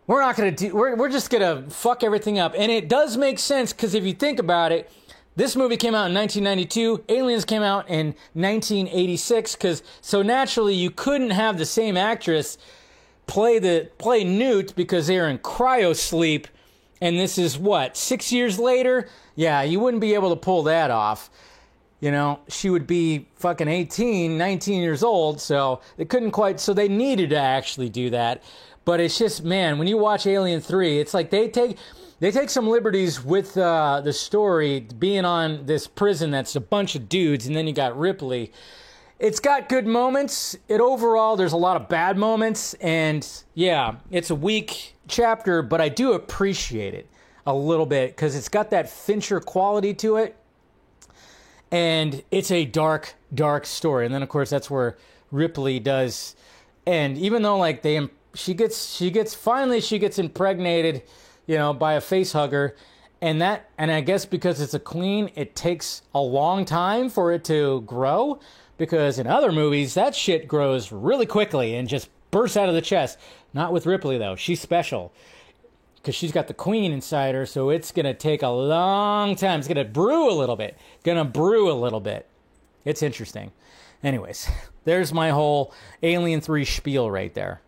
we're just gonna fuck everything up. And it does make sense because if you think about it, this movie came out in 1992, Aliens came out in 1986, so naturally you couldn't have the same actress play Newt because they're in cryo sleep, and this is 6 years later? Yeah, you wouldn't be able to pull that off. She would be fucking 18, 19 years old, so they couldn't quite, so they needed to actually do that. But it's just, man, when you watch Alien 3, it's like they take some liberties with the story being on this prison that's a bunch of dudes, and then you got Ripley. It's got good moments. Overall, there's a lot of bad moments, and yeah, it's a weak chapter, but I do appreciate it a little bit because it's got that Fincher quality to it, and it's a dark, dark story. And then, of course, that's where Ripley does, and even though like she gets impregnated, by a face hugger, and I guess because it's a queen, it takes a long time for it to grow, because in other movies that shit grows really quickly and just bursts out of the chest. Not with Ripley though. She's special because she's got the queen inside her, so it's gonna take a long time. It's gonna brew a little bit. It's interesting. Anyways, there's my whole Alien 3 spiel right there.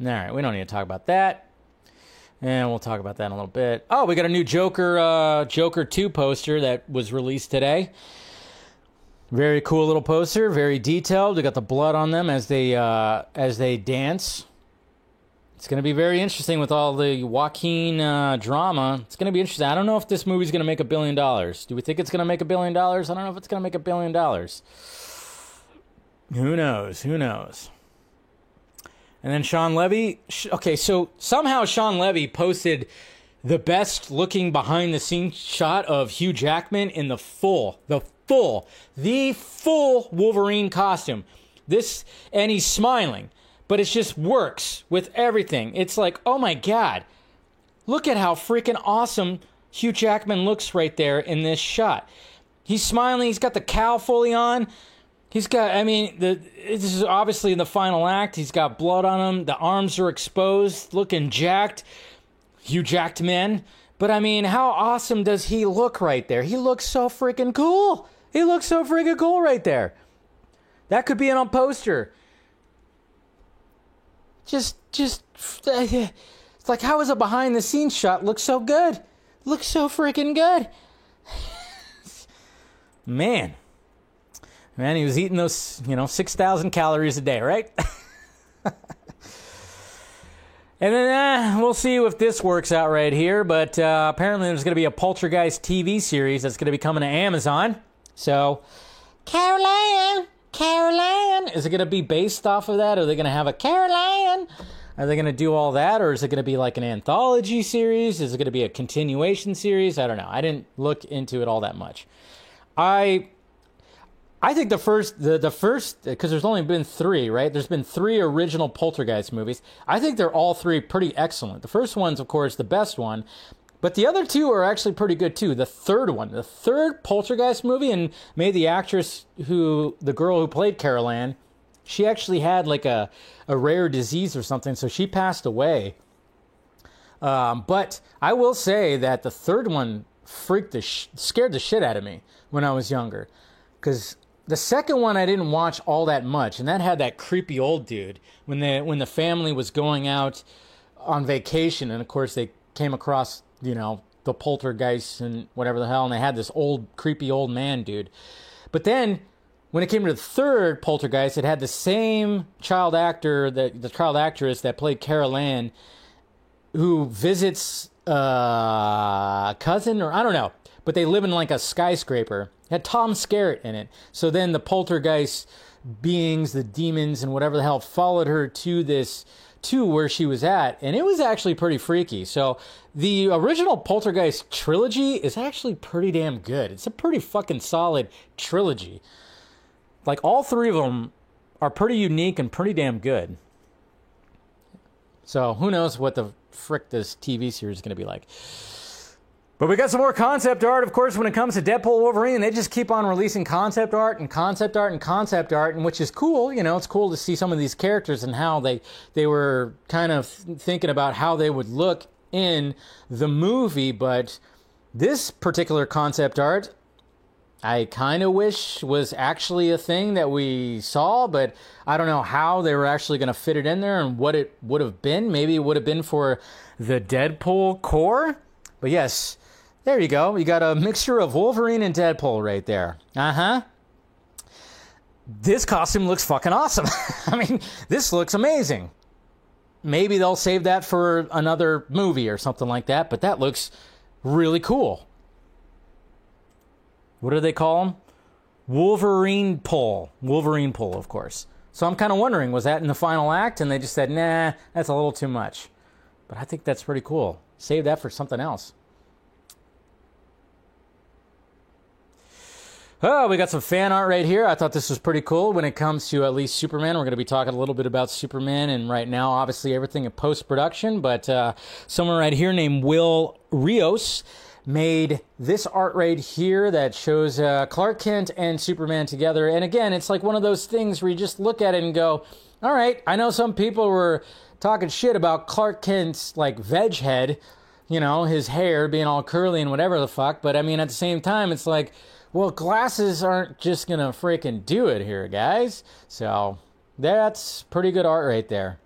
All right, we don't need to talk about that. And we'll talk about that in a little bit. Oh, we got a new Joker 2 poster that was released today. Very cool little poster, very detailed. We got the blood on them as they dance. It's going to be very interesting with all the Joaquin drama. It's going to be interesting. I don't know if this movie's going to make $1 billion. Do we think it's going to make $1 billion? I don't know if it's going to make $1 billion. Who knows? And then Sean Levy. Okay, so somehow Sean Levy posted the best looking behind the scenes shot of Hugh Jackman in the full Wolverine costume. And he's smiling, but it just works with everything. It's like, oh my God, look at how freaking awesome Hugh Jackman looks right there in this shot. He's smiling. He's got the cowl fully on. He's got, this is obviously in the final act. He's got blood on him. The arms are exposed, looking jacked. Hugh Jackman. But how awesome does he look right there? He looks so freaking cool. Right there. That could be on a poster. It's like, how is a behind the scenes shot look so good? Looks so freaking good. Man, he was eating those, 6,000 calories a day, right? And then we'll see if this works out right here. But apparently there's going to be a Poltergeist TV series that's going to be coming to Amazon. So, Caroline, is it going to be based off of that? Are they going to have a Caroline? Are they going to do all that? Or is it going to be like an anthology series? Is it going to be a continuation series? I don't know. I didn't look into it all that much. I think the first, because there's only been 3, right? There's been 3 original Poltergeist movies. I think they're all 3 pretty excellent. The first one's, of course, the best one. But the other 2 are actually pretty good, too. The third Poltergeist movie, and made the actress the girl who played Carol Ann, she actually had like a rare disease or something, so she passed away. But I will say that the third one scared the shit out of me when I was younger. Because the second one I didn't watch all that much, and that had that creepy old dude when the family was going out on vacation, and of course they came across, the poltergeist and whatever the hell, and they had this old creepy old man dude. But then when it came to the third Poltergeist, it had the same child actor, the child actress that played Carol Ann, who visits a cousin, or I don't know, but they live in like a skyscraper. It had Tom Skerritt in it. So then the poltergeist beings, the demons and whatever the hell, followed her to where she was at, and it was actually pretty freaky. So the original Poltergeist trilogy is actually pretty damn good. It's a pretty fucking solid trilogy. Like, all 3 of them are pretty unique and pretty damn good. So who knows what the frick this TV series is going to be like. But we got some more concept art, of course, when it comes to Deadpool Wolverine. They just keep on releasing concept art, and which is cool. It's cool to see some of these characters and how they were kind of thinking about how they would look in the movie. But this particular concept art, I kind of wish was actually a thing that we saw, but I don't know how they were actually going to fit it in there and what it would have been. Maybe it would have been for the Deadpool core. But yes, there you go. You got a mixture of Wolverine and Deadpool right there. Uh-huh. this costume looks fucking awesome. I mean, this looks amazing. Maybe they'll save that for another movie or something like that, but that looks really cool. What do they call him? Wolverine pull. Wolverine pull, of course. So I'm kind of wondering, was that in the final act? And they just said, nah, that's a little too much. But I think that's pretty cool. Save that for something else. Oh, we got some fan art right here. I thought this was pretty cool when it comes to at least Superman. We're going to be talking a little bit about Superman, and right now, obviously, everything in post-production. But someone right here named Will Rios made this art right here that shows Clark Kent and Superman together. And again, it's like one of those things where you just look at it and go, all right, I know some people were talking shit about Clark Kent's, like, veg head, you know, his hair being all curly and whatever the fuck. But, I mean, at the same time, it's like, well, glasses aren't just going to freaking do it here, guys. So that's pretty good art right there.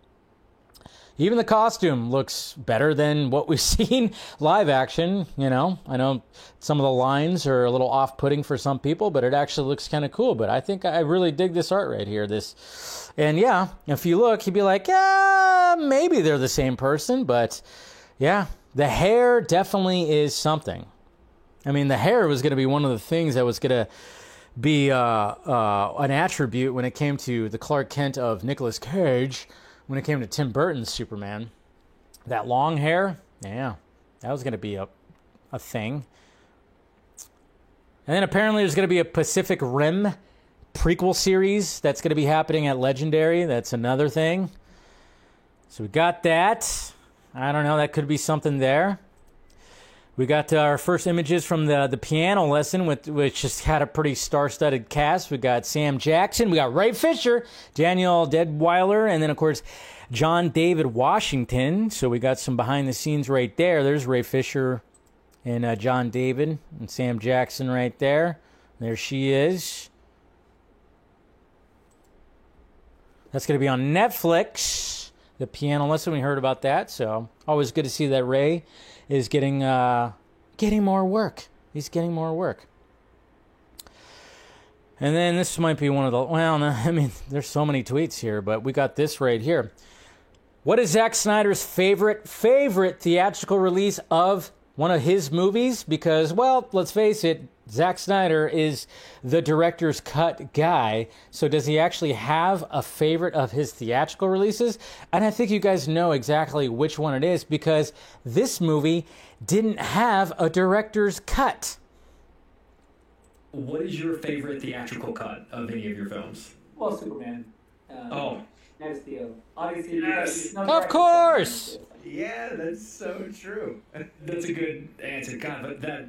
Even the costume looks better than what we've seen live action, you know. I know some of the lines are a little off-putting for some people, but it actually looks kind of cool. But I think I really dig this art right here. And yeah, if you look, you'd be like, yeah, maybe they're the same person. But yeah, the hair definitely is something. I mean, the hair was going to be one of the things that was going to be an attribute when it came to the Clark Kent of Nicolas Cage, when it came to Tim Burton's Superman. That long hair, yeah, that was going to be a thing. And then apparently there's going to be a Pacific Rim prequel series that's going to be happening at Legendary. That's another thing. So we got that. I don't know, that could be something there. We got our first images from the piano lesson, which just had a pretty star-studded cast. We got Sam Jackson, we got Ray Fisher, Daniel Deadwyler, and then, of course, John David Washington. So we got some behind-the-scenes right there. There's Ray Fisher and John David and Sam Jackson right there. There she is. That's going to be on Netflix, the piano lesson. We heard about that, so always good to see that Ray is getting more work. He's getting more work. And then this might be one of the, well, no, I mean, there's so many tweets here, but we got this right here. What is Zack Snyder's favorite theatrical release of one of his movies? Because, well, let's face it, Zack Snyder is the director's cut guy. So does he actually have a favorite of his theatrical releases? And I think you guys know exactly which one it is, because this movie didn't have a director's cut. What is your favorite theatrical cut of any of your films? Well, Superman. Man of Steel. Obviously, yes. Of course. Yeah, that's so true. That's a good answer. God, but that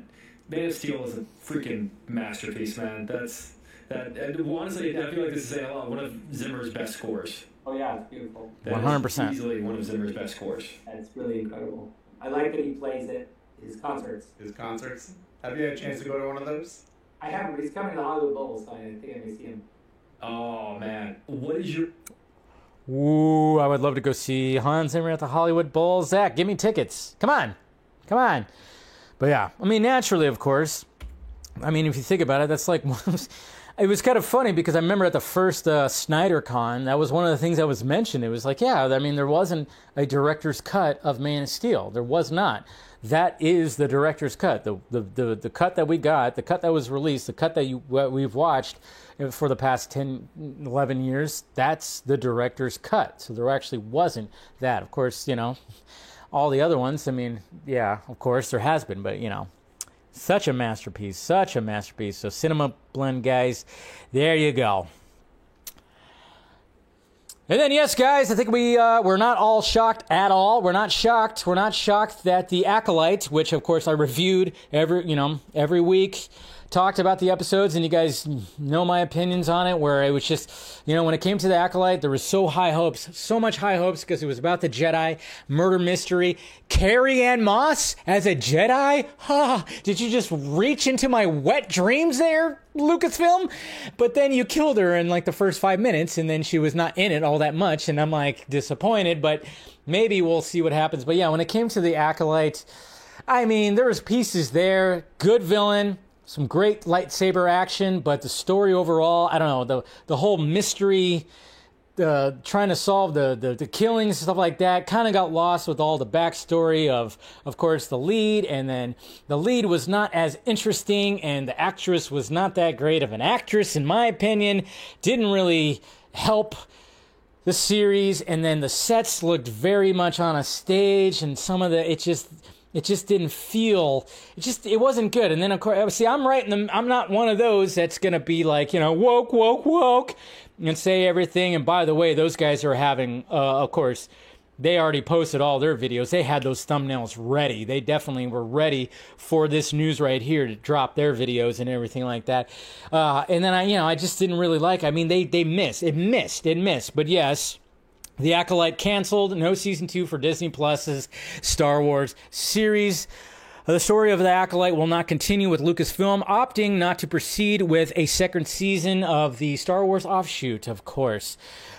Man of Steel is a freaking masterpiece, man. Honestly, I feel like this is a lot. One of Zimmer's best scores. Oh yeah, it's beautiful. 100%. Easily one of Zimmer's best scores. That's really incredible. I like that he plays at his concerts. His concerts? Have you had a chance to go to one of those? I haven't, but he's coming to the Hollywood Bowl, so I think I may see him. Oh man, what is your? Ooh, I would love to go see Hans Zimmer at the Hollywood Bowl. Zach, give me tickets. Come on. But yeah, I mean, naturally, of course. I mean, if you think about it, that's like, it was kind of funny because I remember at the first SnyderCon, that was one of the things that was mentioned. It was like, yeah, I mean, there wasn't a director's cut of Man of Steel. There was not. That is the director's cut. The cut that we got, the cut that was released, the cut that we've watched for the past 10, 11 years, that's the director's cut. So there actually wasn't that. Of course, you know, all the other ones, I mean, yeah, of course, there has been, but, you know, such a masterpiece. So Cinema Blend, guys, there you go. And then, yes, guys, I think we're not all shocked at all. We're not shocked that The Acolyte, which, of course, I reviewed every week, talked about the episodes, and you guys know my opinions on it, where it was just, when it came to The Acolyte, there was so much high hopes, because it was about the Jedi murder mystery. Carrie-Anne Moss as a Jedi? Did you just reach into my wet dreams there, Lucasfilm? But then you killed her in like the first 5 minutes, and then she was not in it all that much, and I'm like disappointed, but maybe we'll see what happens. But yeah, when it came to The Acolyte, I mean, there was pieces there. Good villain. some great lightsaber action, but the story overall, I don't know, the whole mystery, trying to solve the killings, stuff like that, kind of got lost with all the backstory of course, the lead, and then the lead was not as interesting, and the actress was not that great of an actress, in my opinion. Didn't really help the series, and then the sets looked very much on a stage, and some of it just didn't feel, it wasn't good. And then, of course, see, I'm not one of those that's going to be like, woke, and say everything. And by the way, those guys are having, of course, they already posted all their videos. They had those thumbnails ready. They definitely were ready for this news right here to drop their videos and everything like that. And then I just didn't really like, they missed. It missed. But yes, The Acolyte canceled. No season 2 for Disney Plus's Star Wars series. The story of The Acolyte will not continue, with Lucasfilm opting not to proceed with a second season of the Star Wars offshoot, of course.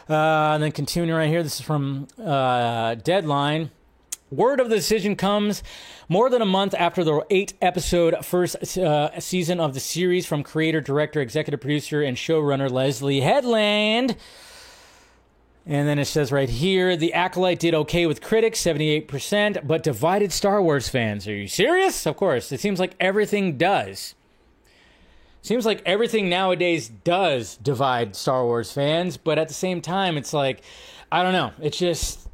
And then continuing right here, this is from Deadline. Word of the decision comes more than a month after the 8-episode first season of the series from creator, director, executive producer, and showrunner Leslie Headland. And then it says right here, The Acolyte did okay with critics, 78%, but divided Star Wars fans. Are you serious? Of course. It seems like everything does. Seems like everything nowadays does divide Star Wars fans, but at the same time, it's like, I don't know. It's just,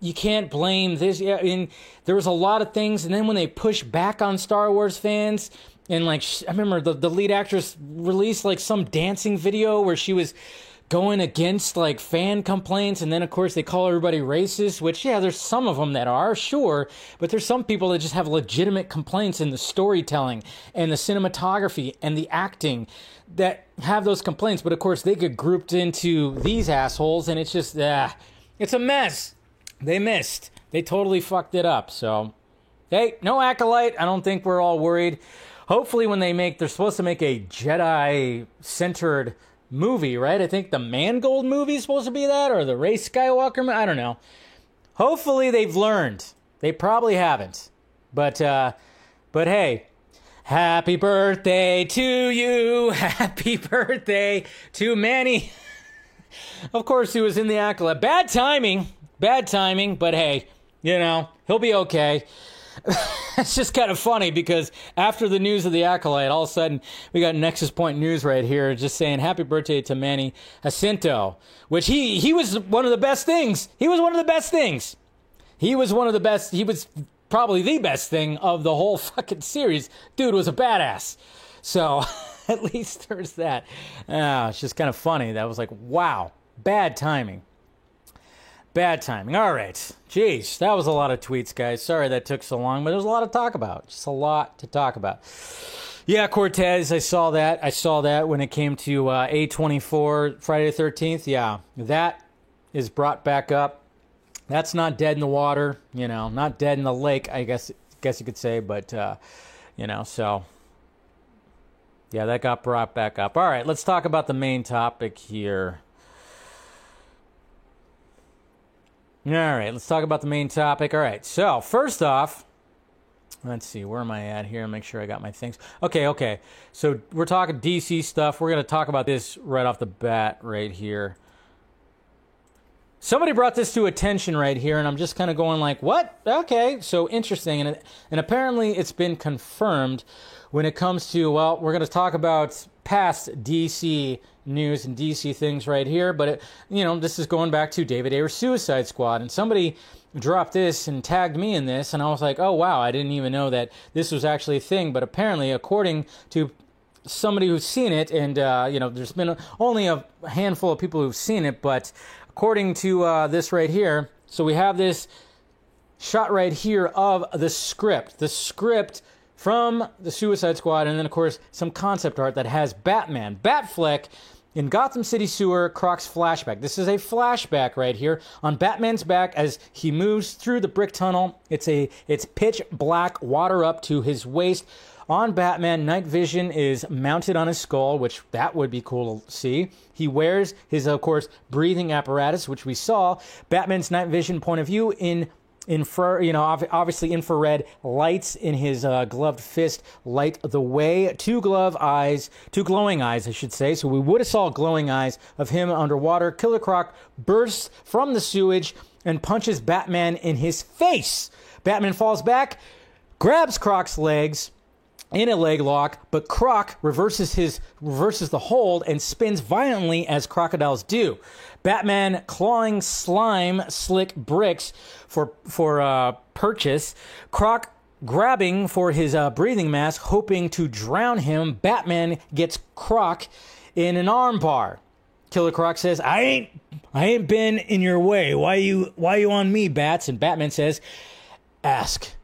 you can't blame this. Yeah, I mean, there was a lot of things, and then when they push back on Star Wars fans, and like, I remember the lead actress released like some dancing video where she was going against like fan complaints, and then of course they call everybody racist, which there's some of them that are, sure, but there's some people that just have legitimate complaints in the storytelling and the cinematography and the acting that have those complaints, but of course they get grouped into these assholes, and it's just it's a mess. They missed. They totally fucked it up. So hey, no Acolyte. I don't think we're all worried. Hopefully when they're supposed to make a Jedi centered movie, right? I think the Mangold movie is supposed to be that, or the Rey Skywalker. I don't know. Hopefully they've learned. They probably haven't. But hey, happy birthday to you. Happy birthday to Manny. Of course, he was in The Acolyte. Bad timing, but hey, he'll be okay. It's just kind of funny because after the news of The Acolyte, all of a sudden we got Nexus Point News right here just saying happy birthday to Manny Jacinto, which he was one of the best things. He was one of the best things. He was one of the best. He was probably the best thing of the whole fucking series. Dude was a badass. So at least there's that. It's just kind of funny. That was like, wow, bad timing. Bad timing. All right. Jeez, that was a lot of tweets, guys. Sorry that took so long, but there was a lot to talk about. Just a lot to talk about. Yeah, Cortez, I saw that when it came to A24, Friday the 13th. Yeah, that is brought back up. That's not dead in the water, not dead in the lake, I guess you could say, but, so. Yeah, that got brought back up. All right, let's talk about the main topic here. All right, let's talk about the main topic. All right, so first off, let's see, where am I at here? Make sure I got my things. Okay. So we're talking DC stuff. We're going to talk about this right off the bat right here. Somebody brought this to attention right here, and I'm just kind of going like, what? Okay, so interesting. And apparently it's been confirmed when it comes to, well, we're going to talk about past DC news and DC things right here, but this is going back to David Ayer's Suicide Squad, and somebody dropped this and tagged me in this, and I was like, oh wow, I didn't even know that this was actually a thing. But apparently, according to somebody who's seen it, and there's been only a handful of people who've seen it, but according to this right here, so we have this shot right here of the script from the Suicide Squad, and then, of course, some concept art that has Batfleck in Gotham City sewer, Croc's flashback. This is a flashback right here on Batman's back as he moves through the brick tunnel. It's pitch black, water up to his waist. On Batman, night vision is mounted on his skull, which that would be cool to see. He wears his, of course, breathing apparatus, which we saw. Batman's night vision point of view obviously infrared lights in his gloved fist light the way. Two glowing eyes, I should say. So we would have saw glowing eyes of him underwater. Killer Croc bursts from the sewage and punches Batman in his face. Batman falls back, grabs Croc's legs in a leg lock, but Croc reverses the hold and spins violently as crocodiles do. Batman clawing slime slick bricks for purchase. Croc grabbing for his breathing mask, hoping to drown him. Batman gets Croc in an armbar. Killer Croc says, I ain't been in your way. Why you on me, Bats? And Batman says, ask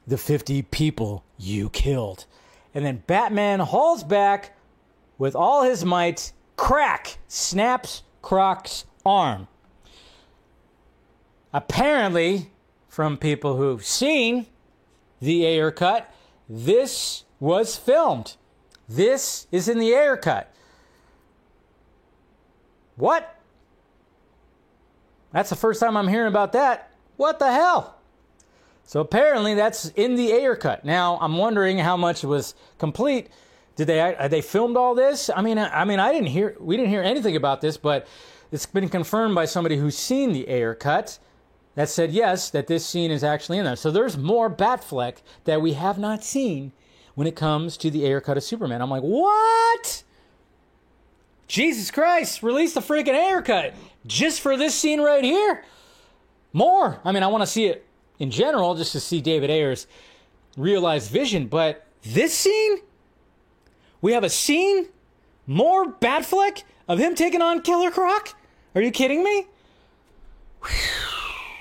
the 50 people you killed. And then Batman hauls back with all his might. Crack! Snaps Croc's arm. Apparently, from people who've seen the Ayer cut, this was filmed. This is in the Ayer cut. What? That's the first time I'm hearing about that. What the hell? So apparently that's in the Ayer cut. Now I'm wondering how much was complete. Did they filmed all this? We didn't hear anything about this, but it's been confirmed by somebody who's seen the Ayer cut that said yes, that this scene is actually in there. So there's more Batfleck that we have not seen when it comes to the Ayer cut of Superman. I'm like, what? Jesus Christ, release the freaking Ayer cut just for this scene right here. More. I want to see it in general, just to see David Ayer's realized vision. But this scene? We have a scene? More Batfleck of him taking on Killer Croc? Are you kidding me? Whew.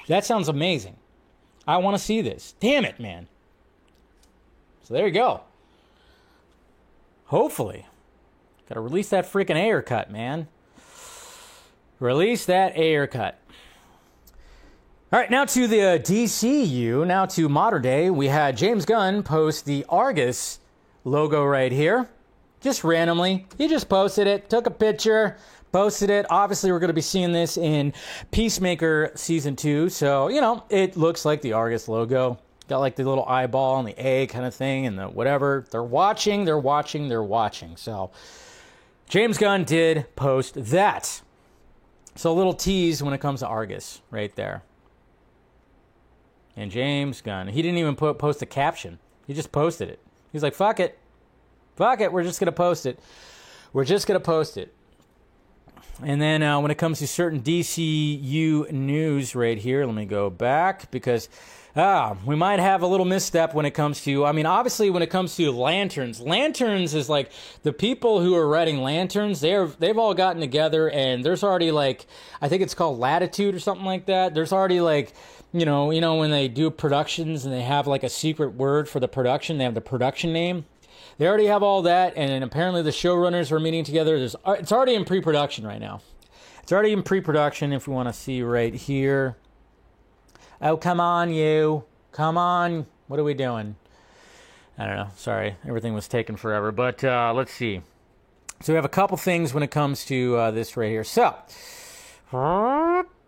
That sounds amazing. I want to see this. Damn it, man. So there you go. Hopefully. Gotta release that freaking Ayer cut, man. Release that Ayer cut. All right, now to the DCU, now to modern day. We had James Gunn post the Argus logo right here. Just randomly. He just posted it, took a picture, posted it. Obviously, we're going to be seeing this in Peacemaker Season 2. So, it looks like the Argus logo. Got like the little eyeball and the A kind of thing and the whatever. They're watching. So, James Gunn did post that. So, a little tease when it comes to Argus right there. And James Gunn, he didn't even post a caption. He just posted it. He's like, fuck it. We're just going to post it. And then when it comes to certain DCU news right here, let me go back because we might have a little misstep when it comes to, obviously when it comes to Lanterns. Lanterns is like the people who are writing Lanterns, they've all gotten together and there's already like, I think it's called Latitude or something like that. There's already like, you know when they do productions and they have like a secret word for the production, they have the production name. They already have all that, and apparently the showrunners are meeting together. It's already in pre-production right now. It's already in pre-production, if we want to see right here. Oh, come on, you. Come on. What are we doing? I don't know. Sorry. Everything was taking forever. But let's see. So we have a couple things when it comes to this right here. So,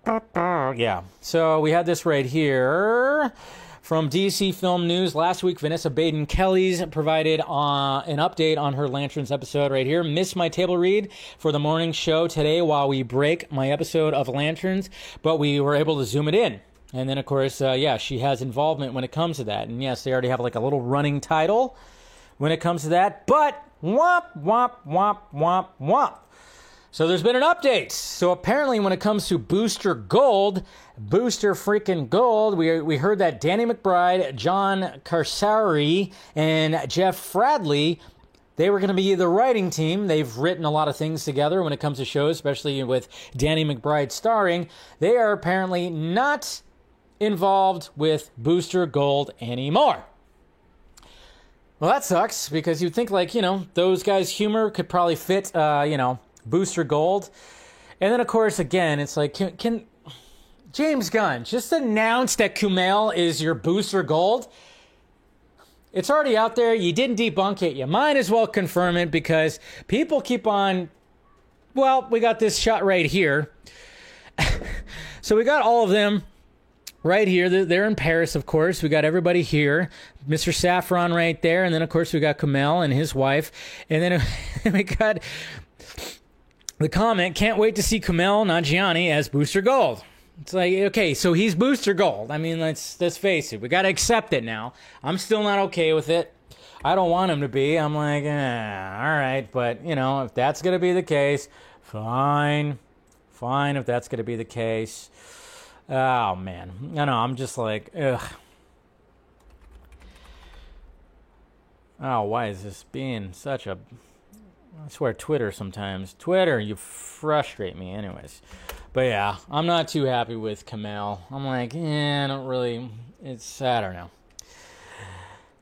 yeah. So we had this right here. From DC Film News, last week, Vanessa Baden Kelly's provided an update on her Lanterns episode right here. Missed my table read for the morning show today while we break my episode of Lanterns, but we were able to zoom it in. And then, of course, she has involvement when it comes to that. And yes, they already have like a little running title when it comes to that. But womp, womp, womp, womp, womp. So there's been an update. So apparently when it comes to Booster freaking Gold, we heard that Danny McBride, John Carceri, and Jeff Fradley, they were going to be the writing team. They've written a lot of things together when it comes to shows, especially with Danny McBride starring. They are apparently not involved with Booster Gold anymore. Well, that sucks because you'd think like, those guys' humor could probably fit, Booster Gold. And then, of course, again, it's like, can James Gunn just announce that Kumail is your Booster Gold? It's already out there. You didn't debunk it. You might as well confirm it because people keep on... Well, we got this shot right here. So we got all of them right here. They're in Paris, of course. We got everybody here. Mr. Saffron right there. And then, of course, we got Kumail and his wife. And then we got the comment, can't wait to see Kumail Nanjiani as Booster Gold. It's like, okay, so he's Booster Gold. I mean, let's face it. We got to accept it now. I'm still not okay with it. I don't want him to be. I'm like, all right. But, you know, if that's going to be the case, fine. Fine if that's going to be the case. Oh, man. I know, I'm just like, ugh. Oh, why is this being such a... I swear, Twitter sometimes. Twitter, you frustrate me anyways. But yeah, I'm not too happy with Kumail. I'm like, I don't really... I don't know.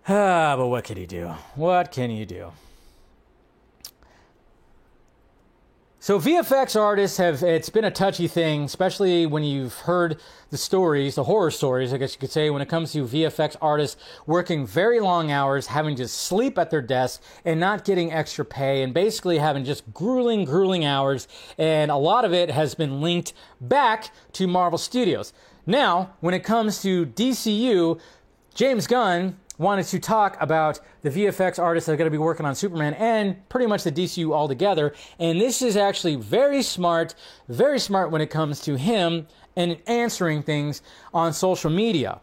But what can you do? What can you do? So VFX artists it's been a touchy thing, especially when you've heard the stories, the horror stories, I guess you could say, when it comes to VFX artists working very long hours, having to sleep at their desk and not getting extra pay, and basically having just grueling hours. And a lot of it has been linked back to Marvel Studios. Now, when it comes to DCU, James Gunn wanted to talk about the VFX artists that are going to be working on Superman and pretty much the DCU altogether. And this is actually very smart when it comes to him and answering things on social media.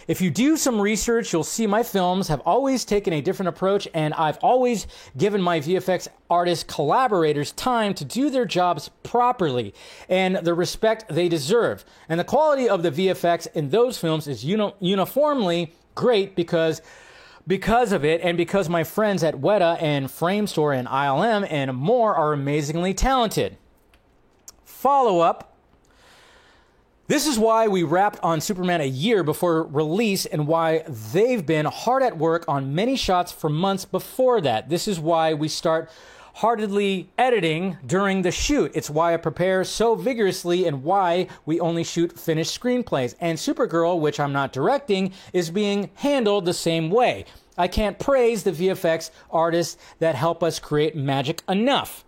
If you do some research, you'll see my films have always taken a different approach, and I've always given my VFX artist collaborators time to do their jobs properly and the respect they deserve. And the quality of the VFX in those films is uniformly great because of it, and because my friends at Weta and Framestore and ILM and more are amazingly talented. Follow up. This is why we wrapped on Superman a year before release, and why they've been hard at work on many shots for months before that. This is why we start heartedly editing during the shoot. It's why I prepare so vigorously, and why we only shoot finished screenplays. And Supergirl, which I'm not directing, is being handled the same way. I can't praise the VFX artists that help us create magic enough.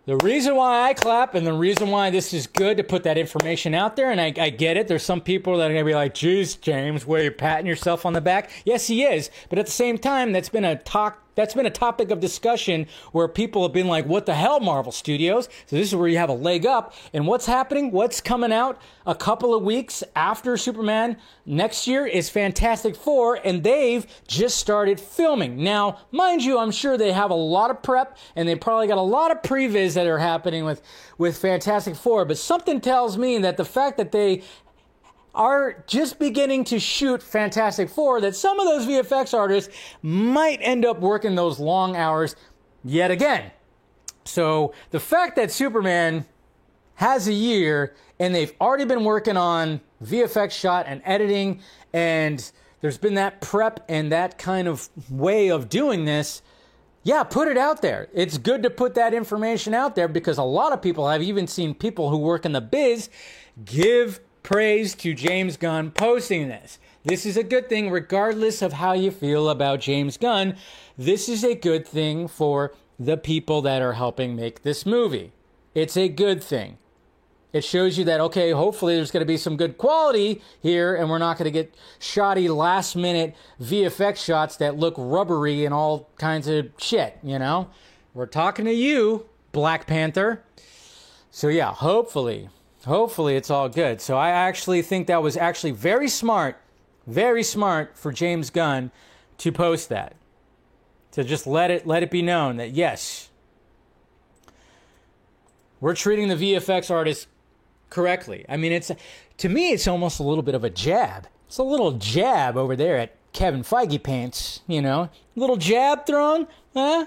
The reason why I clap, and the reason why this is good to put that information out there, and I get it, there's some people that are going to be like, geez, James, where you're patting yourself on the back. Yes, he is. But at the same time, that's been a topic of discussion where people have been like, what the hell, Marvel Studios? So this is where you have a leg up. And what's happening? What's coming out a couple of weeks after Superman next year is Fantastic Four, and they've just started filming. Now, mind you, I'm sure they have a lot of prep, and they probably got a lot of previs that are happening with Fantastic Four, but something tells me that the fact that they are just beginning to shoot Fantastic Four, that some of those VFX artists might end up working those long hours yet again. So the fact that Superman has a year and they've already been working on VFX shot and editing, and there's been that prep and that kind of way of doing this, yeah, put it out there. It's good to put that information out there, because a lot of people, I've even seen people who work in the biz give praise to James Gunn posting this. This is a good thing regardless of how you feel about James Gunn. This is a good thing for the people that are helping make this movie. It's a good thing. It shows you that, okay, hopefully there's going to be some good quality here, and we're not going to get shoddy last-minute VFX shots that look rubbery and all kinds of shit, you know? We're talking to you, Black Panther. So yeah, hopefully it's all good. So I actually think that was actually very smart for James Gunn to post that. To just let it be known that, yes, we're treating the VFX artists correctly. I mean, to me, it's almost a little bit of a jab. It's a little jab over there at Kevin Feige pants, you know? A little jab thrown, huh?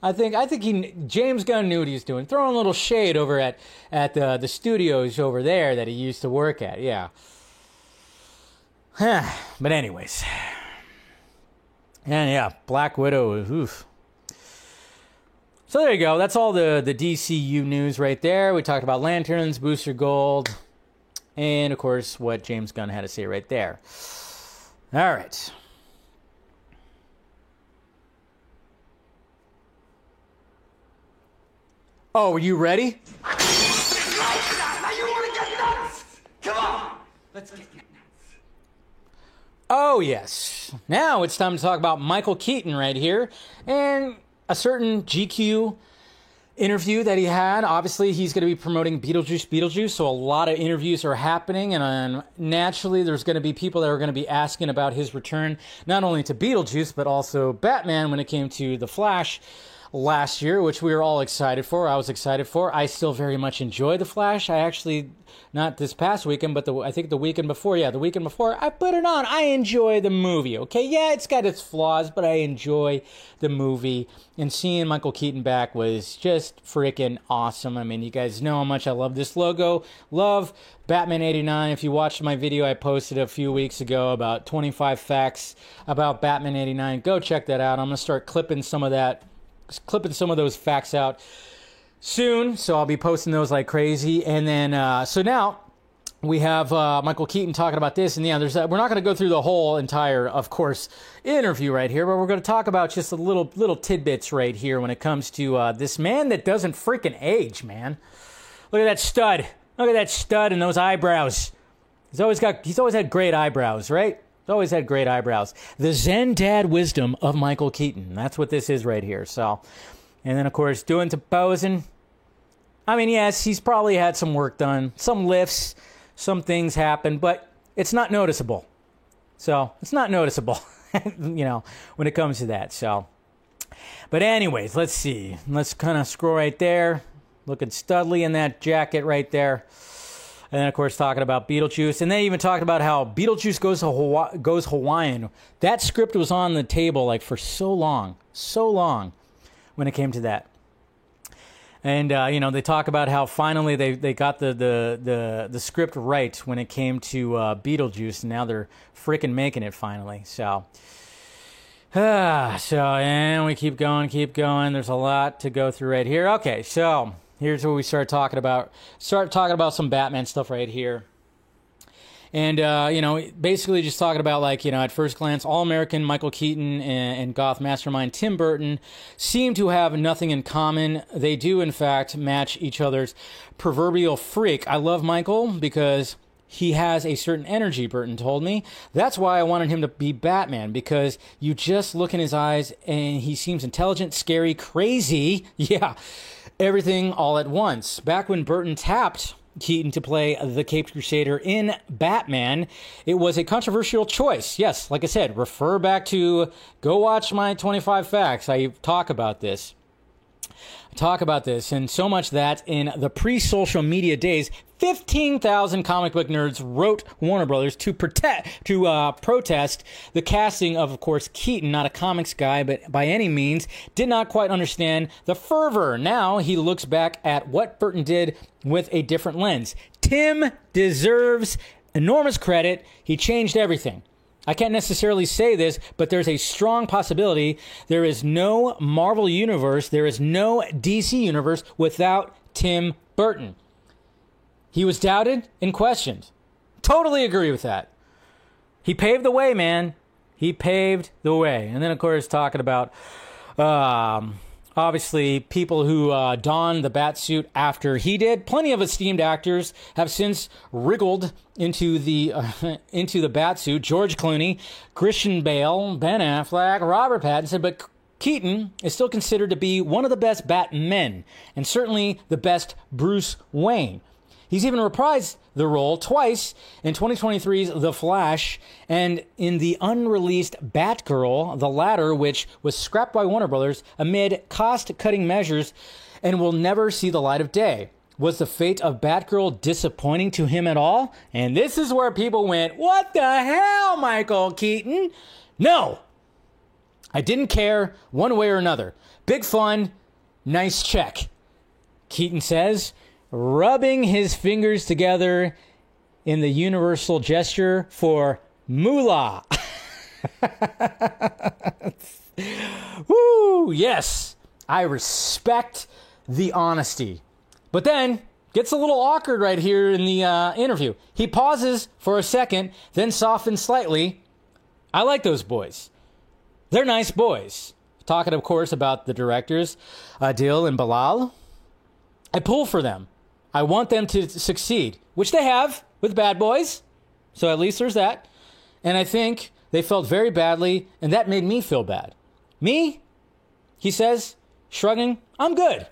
I think James Gunn knew what he was doing. Throwing a little shade over at the studios over there that he used to work at, yeah. But anyways. And yeah, Black Widow, oof. So there you go. That's all the DCU news right there. We talked about Lanterns, Booster Gold, and, of course, what James Gunn had to say right there. All right. Oh, are you ready? Are you Oh, yes. Now it's time to talk about Michael Keaton right here and a certain GQ interview that he had. Obviously, he's going to be promoting Beetlejuice, so a lot of interviews are happening, and naturally there's going to be people that are going to be asking about his return, not only to Beetlejuice, but also Batman when it came to The Flash last year, which we were all excited for. I was excited for. I still very much enjoy The Flash. I actually, not this past weekend, but I think the weekend before, I put it on. I enjoy the movie, okay? Yeah, it's got its flaws, but I enjoy the movie. And seeing Michael Keaton back was just freaking awesome. I mean, you guys know how much I love this logo. Love Batman 89. If you watched my video I posted a few weeks ago about 25 facts about Batman 89, go check that out. I'm going to start clipping some of those facts out soon, so I'll be posting those like crazy. And then, so now we have Michael Keaton talking about this, and yeah, we're not going to go through the whole entire, of course, interview right here, but we're going to talk about just a little tidbits right here when it comes to this man that doesn't freaking age, man. Look at that stud. Look at that stud and those eyebrows. He's always had great eyebrows, right? Always had great eyebrows. The Zen dad wisdom of Michael Keaton. That's what this is right here. So, and then of course doing some posing. I mean, yes, he's probably had some work done, some lifts, some things happen, but it's not noticeable. So it's not noticeable, you know, when it comes to that. So, but anyways, let's see. Let's kind of scroll right there. Looking studly in that jacket right there. And then, of course, talking about Beetlejuice. And they even talked about how Beetlejuice goes Hawaiian. That script was on the table, like, for so long when it came to that. And, you know, they talk about how finally they got the script right when it came to Beetlejuice. And now they're freaking making it finally. So, and we keep going. There's a lot to go through right here. Okay, so here's where we start talking about some Batman stuff right here. And, you know, basically just talking about, like, you know, at first glance, All-American Michael Keaton and goth mastermind Tim Burton seem to have nothing in common. They do, in fact, match each other's proverbial freak. I love Michael because he has a certain energy, Burton told me. That's why I wanted him to be Batman, because you just look in his eyes and he seems intelligent, scary, crazy. Yeah. Everything all at once. Back when Burton tapped Keaton to play the Caped Crusader in Batman, it was a controversial choice. Yes, like I said, refer back to, go watch my 25 facts. I talk about this. And so much that in the pre-social media days, 15,000 comic book nerds wrote Warner Brothers to protest the casting of course, Keaton, not a comics guy, but by any means, did not quite understand the fervor. Now he looks back at what Burton did with a different lens. Tim deserves enormous credit. He changed everything. I can't necessarily say this, but there's a strong possibility there is no Marvel universe, there is no DC universe without Tim Burton. He was doubted and questioned. Totally agree with that. He paved the way, man. He paved the way. And then, of course, talking about, obviously, people who donned the bat suit after he did. Plenty of esteemed actors have since wriggled into the bat suit. George Clooney, Christian Bale, Ben Affleck, Robert Pattinson, but Keaton is still considered to be one of the best Batmen, and certainly the best Bruce Wayne. He's even reprised the role twice in 2023's The Flash and in the unreleased Batgirl, the latter, which was scrapped by Warner Brothers amid cost-cutting measures and will never see the light of day. Was the fate of Batgirl disappointing to him at all? And this is where people went, "What the hell, Michael Keaton?" No! I didn't care one way or another. Big fun, nice check. Keaton says, rubbing his fingers together in the universal gesture for moolah. Woo, yes, I respect the honesty. But then, gets a little awkward right here in the interview. He pauses for a second, then softens slightly. I like those boys. They're nice boys. Talking, of course, about the directors, Adil and Bilal. I pull for them. I want them to succeed, which they have with Bad Boys. So at least there's that. And I think They felt very badly, and that made me feel bad. Me? He says, shrugging, I'm good.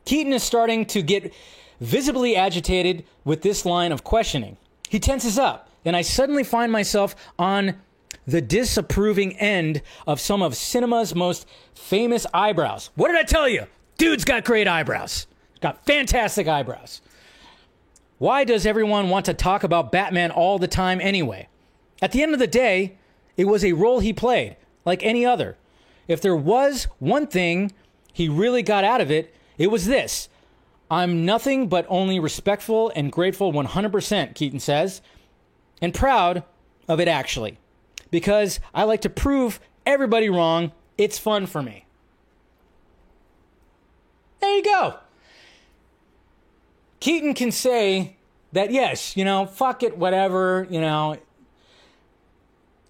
Keaton is starting to get visibly agitated with this line of questioning. He tenses up, and I suddenly find myself on the disapproving end of some of cinema's most famous eyebrows. What did I tell you? Dude's got great eyebrows. Got fantastic eyebrows. Why does everyone want to talk about Batman all the time anyway? At the end of the day, it was a role he played, like any other. If there was one thing he really got out of it, it was this. I'm nothing but only respectful and grateful 100%, Keaton says, and proud of it actually, because I like to prove everybody wrong. It's fun for me. There you go. Keaton can say that, yes, fuck it, whatever,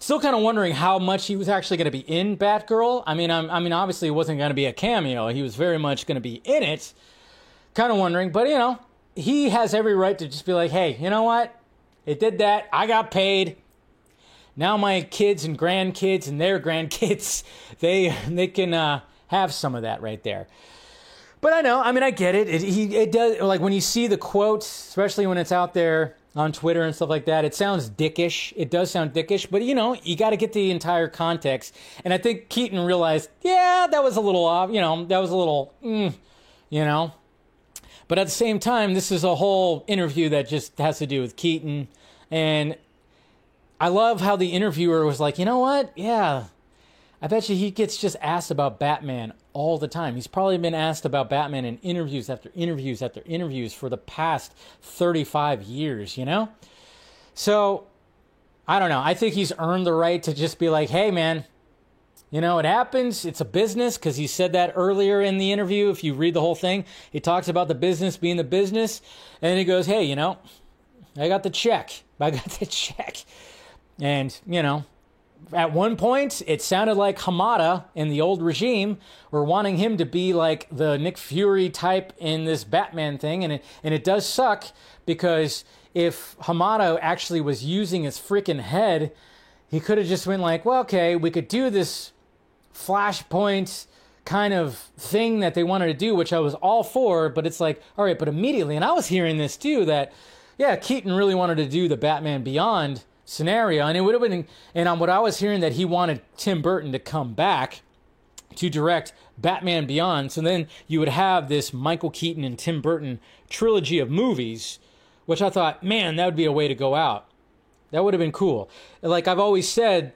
Still kind of wondering how much he was actually going to be in Batgirl. I mean, obviously it wasn't going to be a cameo. He was very much going to be in it. Kind of wondering, but he has every right to just be like, hey, you know what? It did that. I got paid. Now my kids and grandkids and their grandkids, they can have some of that right there. But I know, I get it. It does, like when you see the quotes, especially when it's out there on Twitter and stuff like that, it sounds dickish. It does sound dickish, but you got to get the entire context. And I think Keaton realized, yeah, that was a little off, that was a little, But at the same time, this is a whole interview that just has to do with Keaton. And I love how the interviewer was like, you know what? Yeah, I bet you he gets just asked about Batman all the time. He's probably been asked about Batman in interviews after interviews after interviews for the past 35 years, So, I don't know. I think he's earned the right to just be like, hey, man, it happens. It's a business, because he said that earlier in the interview. If you read the whole thing, he talks about the business being the business. And he goes, hey, I got the check. And, at one point, it sounded like Hamada in the old regime were wanting him to be like the Nick Fury type in this Batman thing. And it does suck, because if Hamada actually was using his freaking head, he could have just went like, well, okay, we could do this Flashpoint kind of thing that they wanted to do, which I was all for. But it's like, all right, but immediately, and I was hearing this too, that, yeah, Keaton really wanted to do the Batman Beyond scenario, and it would have been, and on what I was hearing, that he wanted Tim Burton to come back to direct Batman Beyond, so then you would have this Michael Keaton and Tim Burton trilogy of movies, which I thought, man, that would be a way to go out. That would have been cool. Like I've always said,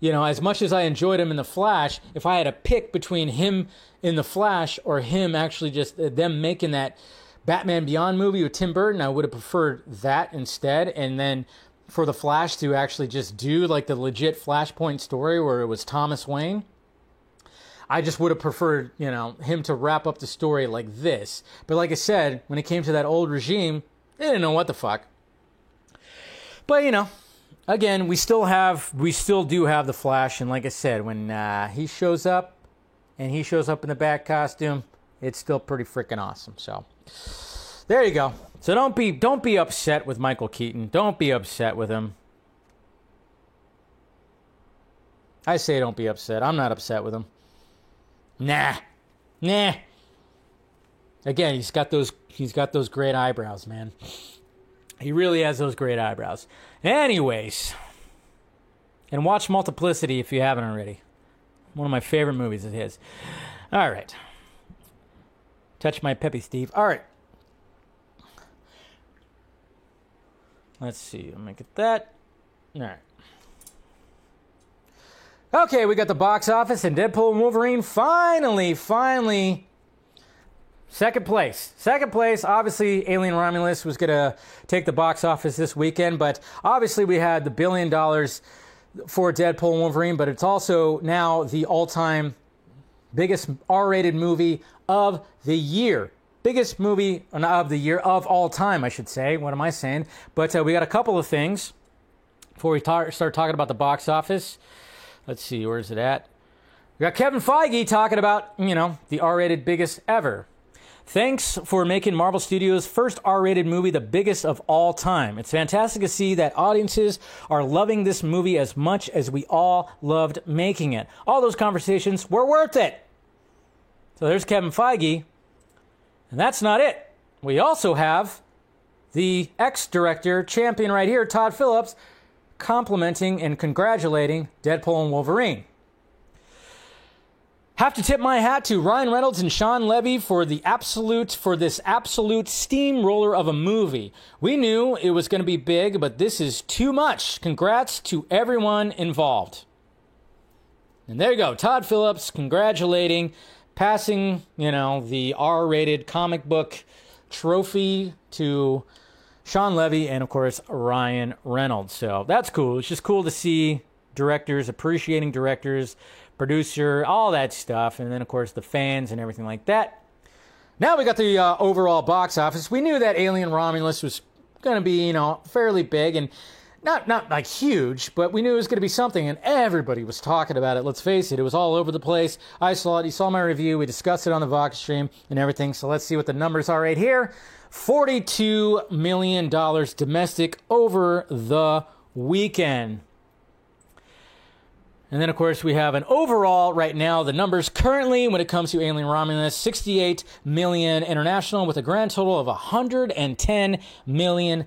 as much as I enjoyed him in The Flash, if I had to pick between him in The Flash or him actually just them making that Batman Beyond movie with Tim Burton, I would have preferred that instead, and then for The Flash to actually just do like the legit Flashpoint story where it was Thomas Wayne. I just would have preferred, him to wrap up the story like this. But like I said, when it came to that old regime, they didn't know what the fuck. But, again, we still do have The Flash. And like I said, when he shows up and he shows up in the bat costume, it's still pretty freaking awesome. So there you go. So don't be upset with Michael Keaton. Don't be upset with him. I say don't be upset. I'm not upset with him. Nah. Again, he's got those great eyebrows, man. He really has those great eyebrows. Anyways, and watch Multiplicity if you haven't already. One of my favorite movies of his. All right. Touch my peppy, Steve. All right. Let's see. Let me get that. All right. Okay, we got the box office, and Deadpool and Wolverine finally, second place. Second place, obviously, Alien Romulus was going to take the box office this weekend, but obviously we had the $1 billion for Deadpool and Wolverine, but it's also now the all-time biggest R-rated movie of the year. Biggest movie of the year, of all time, I should say. What am I saying? But we got a couple of things before we start talking about the box office. Let's see, where is it at? We got Kevin Feige talking about, the R-rated biggest ever. Thanks for making Marvel Studios' first R-rated movie the biggest of all time. It's fantastic to see that audiences are loving this movie as much as we all loved making it. All those conversations were worth it. So there's Kevin Feige. And that's not it. We also have the ex-director champion right here, Todd Phillips, complimenting and congratulating Deadpool and Wolverine. Have to tip my hat to Ryan Reynolds and Sean Levy for this absolute steamroller of a movie. We knew it was going to be big, but this is too much. Congrats to everyone involved. And there you go, Todd Phillips congratulating, passing, the R-rated comic book trophy to Sean Levy and, of course, Ryan Reynolds. So that's cool. It's just cool to see directors appreciating directors, producer, all that stuff, and then of course the fans and everything like that. Now we got the overall box office. We knew that Alien Romulus was going to be, fairly big and not like huge, but we knew it was going to be something, and everybody was talking about it. Let's face it, it was all over the place. I saw it. You saw my review. We discussed it on the Vox stream and everything. So let's see what the numbers are right here. $42 million domestic over the weekend. And then, of course, we have an overall right now. The numbers currently, when it comes to Alien Romulus, $68 million international with a grand total of $110 million.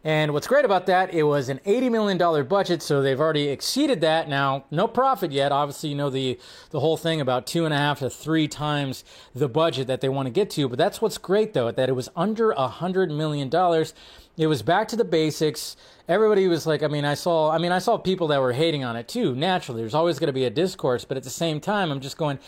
And what's great about that, it was an $80 million budget, so they've already exceeded that. Now, no profit yet. Obviously, the whole thing about 2.5 to 3 times the budget that they want to get to. But that's what's great, though, that it was under $100 million. It was back to the basics. Everybody was like, I saw people that were hating on it too. Naturally, there's always going to be a discourse, but at the same time, I'm just going,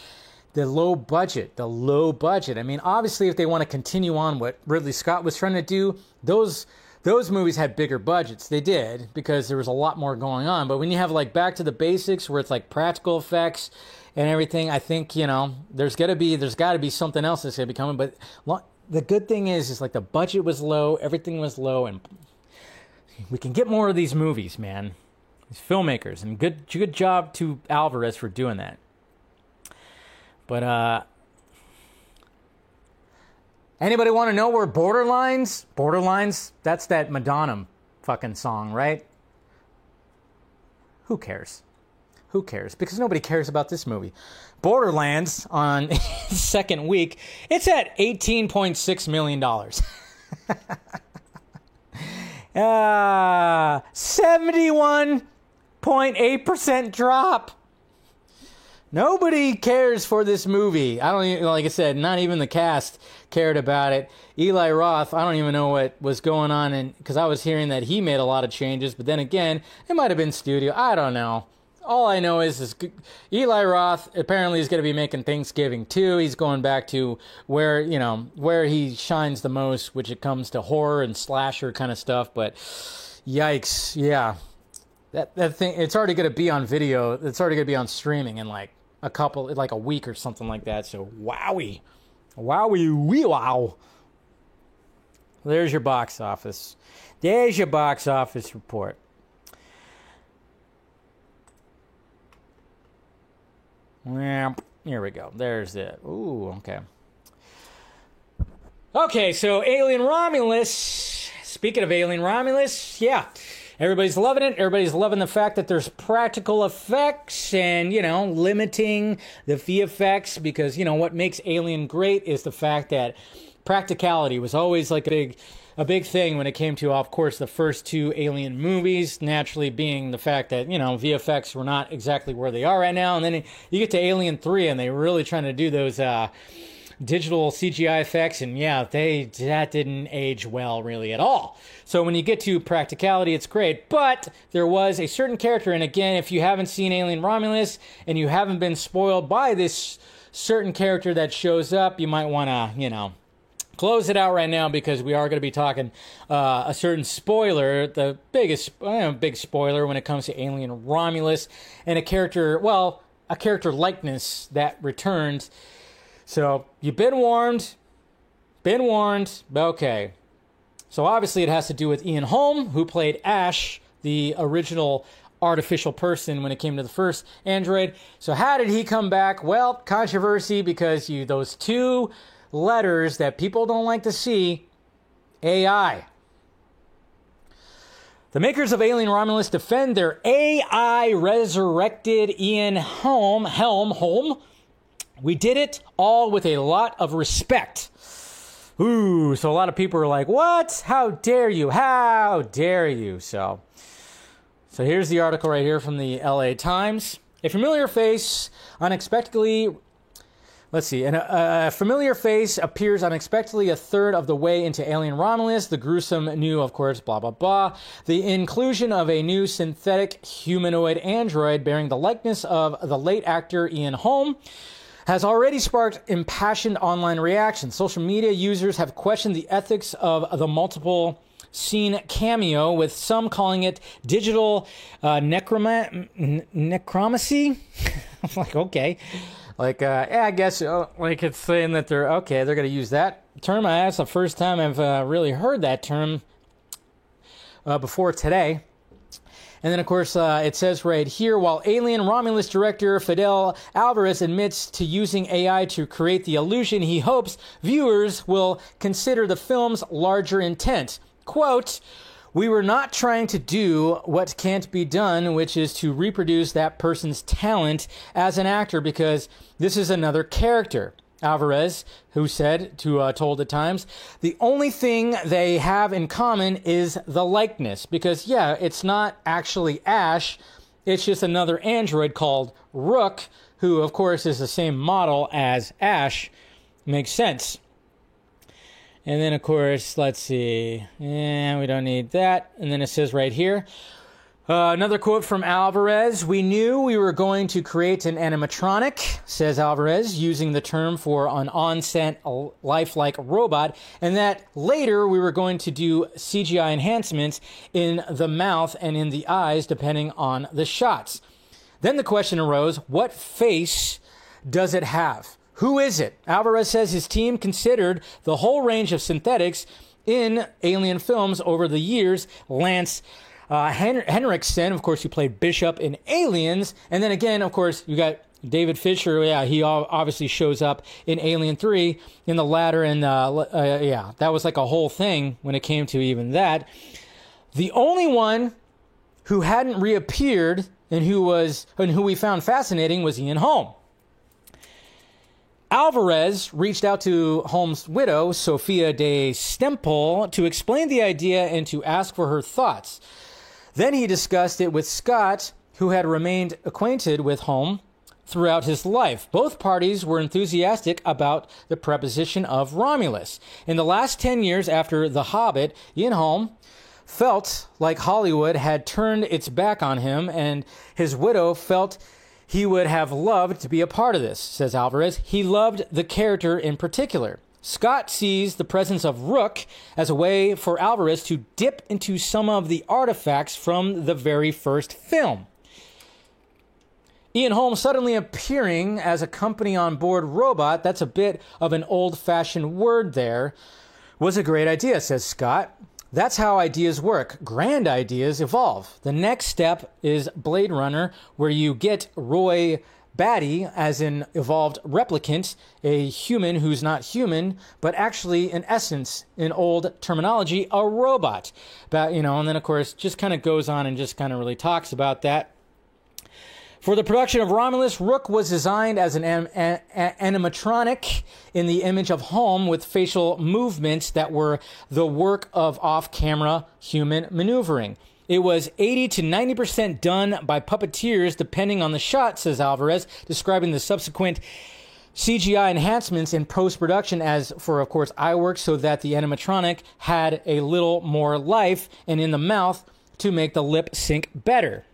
the low budget. I mean, obviously, if they want to continue on what Ridley Scott was trying to do, those movies had bigger budgets. They did, because there was a lot more going on. But when you have like back to the basics, where it's like practical effects and everything, I think there's got to be something else that's going to be coming. But the good thing is like the budget was low, everything was low, and we can get more of these movies, man. These filmmakers, and good job to Alvarez for doing that. But anybody want to know where Borderlines? That's that Madonna fucking song, right? Who cares? Because nobody cares about this movie. Borderlands on second week, it's at $18.6 million. 71.8% drop. Nobody cares for this movie. I don't even, like I said, not even the cast cared about it. Eli Roth, I don't even know what was going on, and because I was hearing that he made a lot of changes, but then again, it might have been studio. I don't know. All I know is Eli Roth apparently is going to be making Thanksgiving 2. He's going back to where he shines the most, which it comes to horror and slasher kind of stuff. But yikes, yeah. That thing, it's already going to be on video. It's already going to be on streaming in like a week or something like that. So wowie. Wow. There's your box office. There's your box office report. Here we go. There's it. Ooh, okay. Okay, so Alien Romulus. Speaking of Alien Romulus, yeah. Everybody's loving it. Everybody's loving the fact that there's practical effects and, limiting the VFX, because, what makes Alien great is the fact that practicality was always like a big thing when it came to, of course, the first 2 Alien movies, naturally being the fact that, VFX were not exactly where they are right now. And then you get to Alien 3 and they're really trying to do those digital CGI effects, and that didn't age well really at all. So when you get to practicality, it's great. But there was a certain character, and again, if you haven't seen Alien Romulus and you haven't been spoiled by this certain character that shows up, you might want to, close it out right now, because we are going to be talking a certain spoiler, the biggest big spoiler when it comes to Alien Romulus, and a character likeness that returns. So you've been warned. Okay. So obviously it has to do with Ian Holm, who played Ash, the original artificial person when it came to the first Android. So how did he come back? Well, controversy, because those two letters that people don't like to see, AI. The makers of Alien Romulus defend their AI resurrected Ian Helm. We did it all with a lot of respect. Ooh, so a lot of people are like, what? How dare you? How dare you? So here's the article right here from the LA Times. A familiar face unexpectedly... Let's see. A familiar face appears unexpectedly a third of the way into Alien Romulus. The gruesome new, of course, blah, blah, blah. The inclusion of a new synthetic humanoid android bearing the likeness of the late actor Ian Holm has already sparked impassioned online reactions. Social media users have questioned the ethics of the multiple scene cameo, with some calling it digital necromancy. I'm like, okay. Like, I guess, like it's saying that they're going to use that term. That's the first time I've really heard that term before today. And then, of course, it says right here, while Alien Romulus director Fidel Alvarez admits to using AI to create the illusion, he hopes viewers will consider the film's larger intent. Quote, "We were not trying to do what can't be done, which is to reproduce that person's talent as an actor, because this is another character." Alvarez, who told the Times, "The only thing they have in common is the likeness, because, yeah, it's not actually Ash. It's just another android called Rook, who, of course, is the same model as Ash." Makes sense. And then, of course, let's see. We don't need that. And then it says right here, another quote from Alvarez. "We knew we were going to create an animatronic," says Alvarez, using the term for an on-set lifelike robot, and that later we were going to do CGI enhancements in the mouth and in the eyes, depending on the shots. Then the question arose, what face does it have? Who is it? Alvarez says his team considered the whole range of synthetics in Alien films over the years. Lance Henriksen, of course, who played Bishop in Aliens. And then again, of course, you got David Fisher. Yeah, he obviously shows up in Alien 3 in the latter. And that was like a whole thing when it came to even that. The only one who hadn't reappeared and who we found fascinating was Ian Holm. Alvarez reached out to Holmes' widow, Sophia de Stempel, to explain the idea and to ask for her thoughts. Then he discussed it with Scott, who had remained acquainted with Holm throughout his life. Both parties were enthusiastic about the proposition of Romulus. In the last 10 years after The Hobbit, Ian Holm felt like Hollywood had turned its back on him, and his widow felt he would have loved to be a part of this, says Alvarez. He loved the character in particular. Scott sees the presence of Rook as a way for Alvarez to dip into some of the artifacts from the very first film. Ian Holm suddenly appearing as a company on board robot, that's a bit of an old-fashioned word there, was a great idea, says Scott. That's how ideas work. Grand ideas evolve. The next step is Blade Runner, where you get Roy Batty as an evolved replicant, a human who's not human, but actually, in essence, in old terminology, a robot. But, and then, of course, just kind of goes on and just kind of really talks about that. For the production of Romulus, Rook was designed as an animatronic in the image of Holm, with facial movements that were the work of off-camera human maneuvering. It was 80 to 90% done by puppeteers, depending on the shot, says Alvarez, describing the subsequent CGI enhancements in post-production as for, of course, eye work, so that the animatronic had a little more life, and in the mouth to make the lip sync better.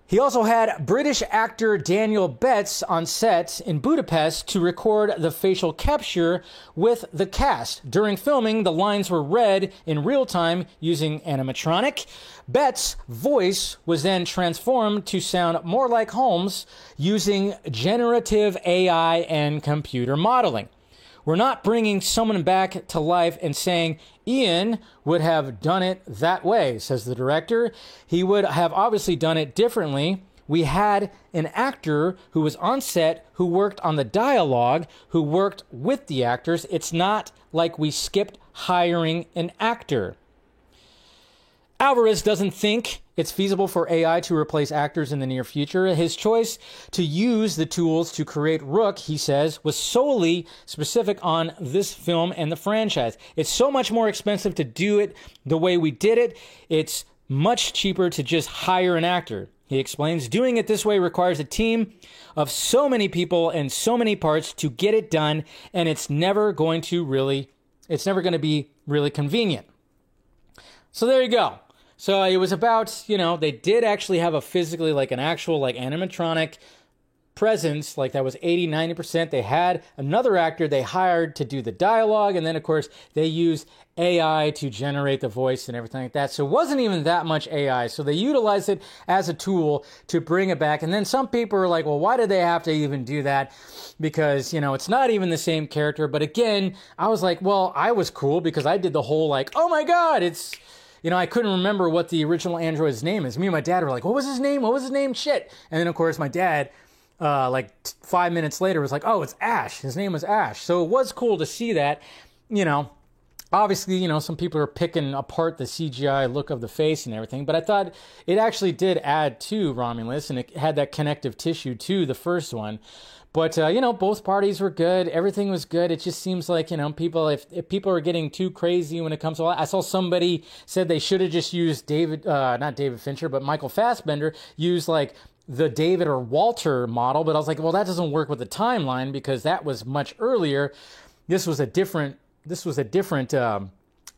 He also had British actor Daniel Betts on set in Budapest to record the facial capture with the cast. During filming, the lines were read in real time using animatronic. Betts' voice was then transformed to sound more like Holmes using generative AI and computer modeling. We're not bringing someone back to life and saying Ian would have done it that way, says the director. He would have obviously done it differently. We had an actor who was on set, who worked on the dialogue, who worked with the actors. It's not like we skipped hiring an actor. Alvarez doesn't think it's feasible for AI to replace actors in the near future. His choice to use the tools to create Rook, he says, was solely specific on this film and the franchise. It's so much more expensive to do it the way we did it. It's much cheaper to just hire an actor. He explains, doing it this way requires a team of so many people and so many parts to get it done, and it's never going to be really convenient. So there you go. So it was about, they did actually have a physically, like an actual, like animatronic presence, like that was 80, 90%. They had another actor they hired to do the dialogue, and then, of course, they used AI to generate the voice and everything like that. So it wasn't even that much AI. So they utilized it as a tool to bring it back. And then some people are like, well, why did they have to even do that? Because, it's not even the same character. But again, I was like, well, I was cool because I did the whole like, oh my God, it's... I couldn't remember what the original android's name is. Me and my dad were like, what was his name? What was his name? Shit. And then, of course, my dad, 5 minutes later, was like, oh, it's Ash. His name was Ash. So it was cool to see that, Obviously, some people are picking apart the CGI look of the face and everything, but I thought it actually did add to Romulus, and it had that connective tissue to the first one. But, both parties were good. Everything was good. It just seems like, people, if people are getting too crazy when it comes to... I saw somebody said they should have just used not David Fincher, but Michael Fassbender, used like the David or Walter model. But I was like, well, that doesn't work with the timeline because that was much earlier. This was a different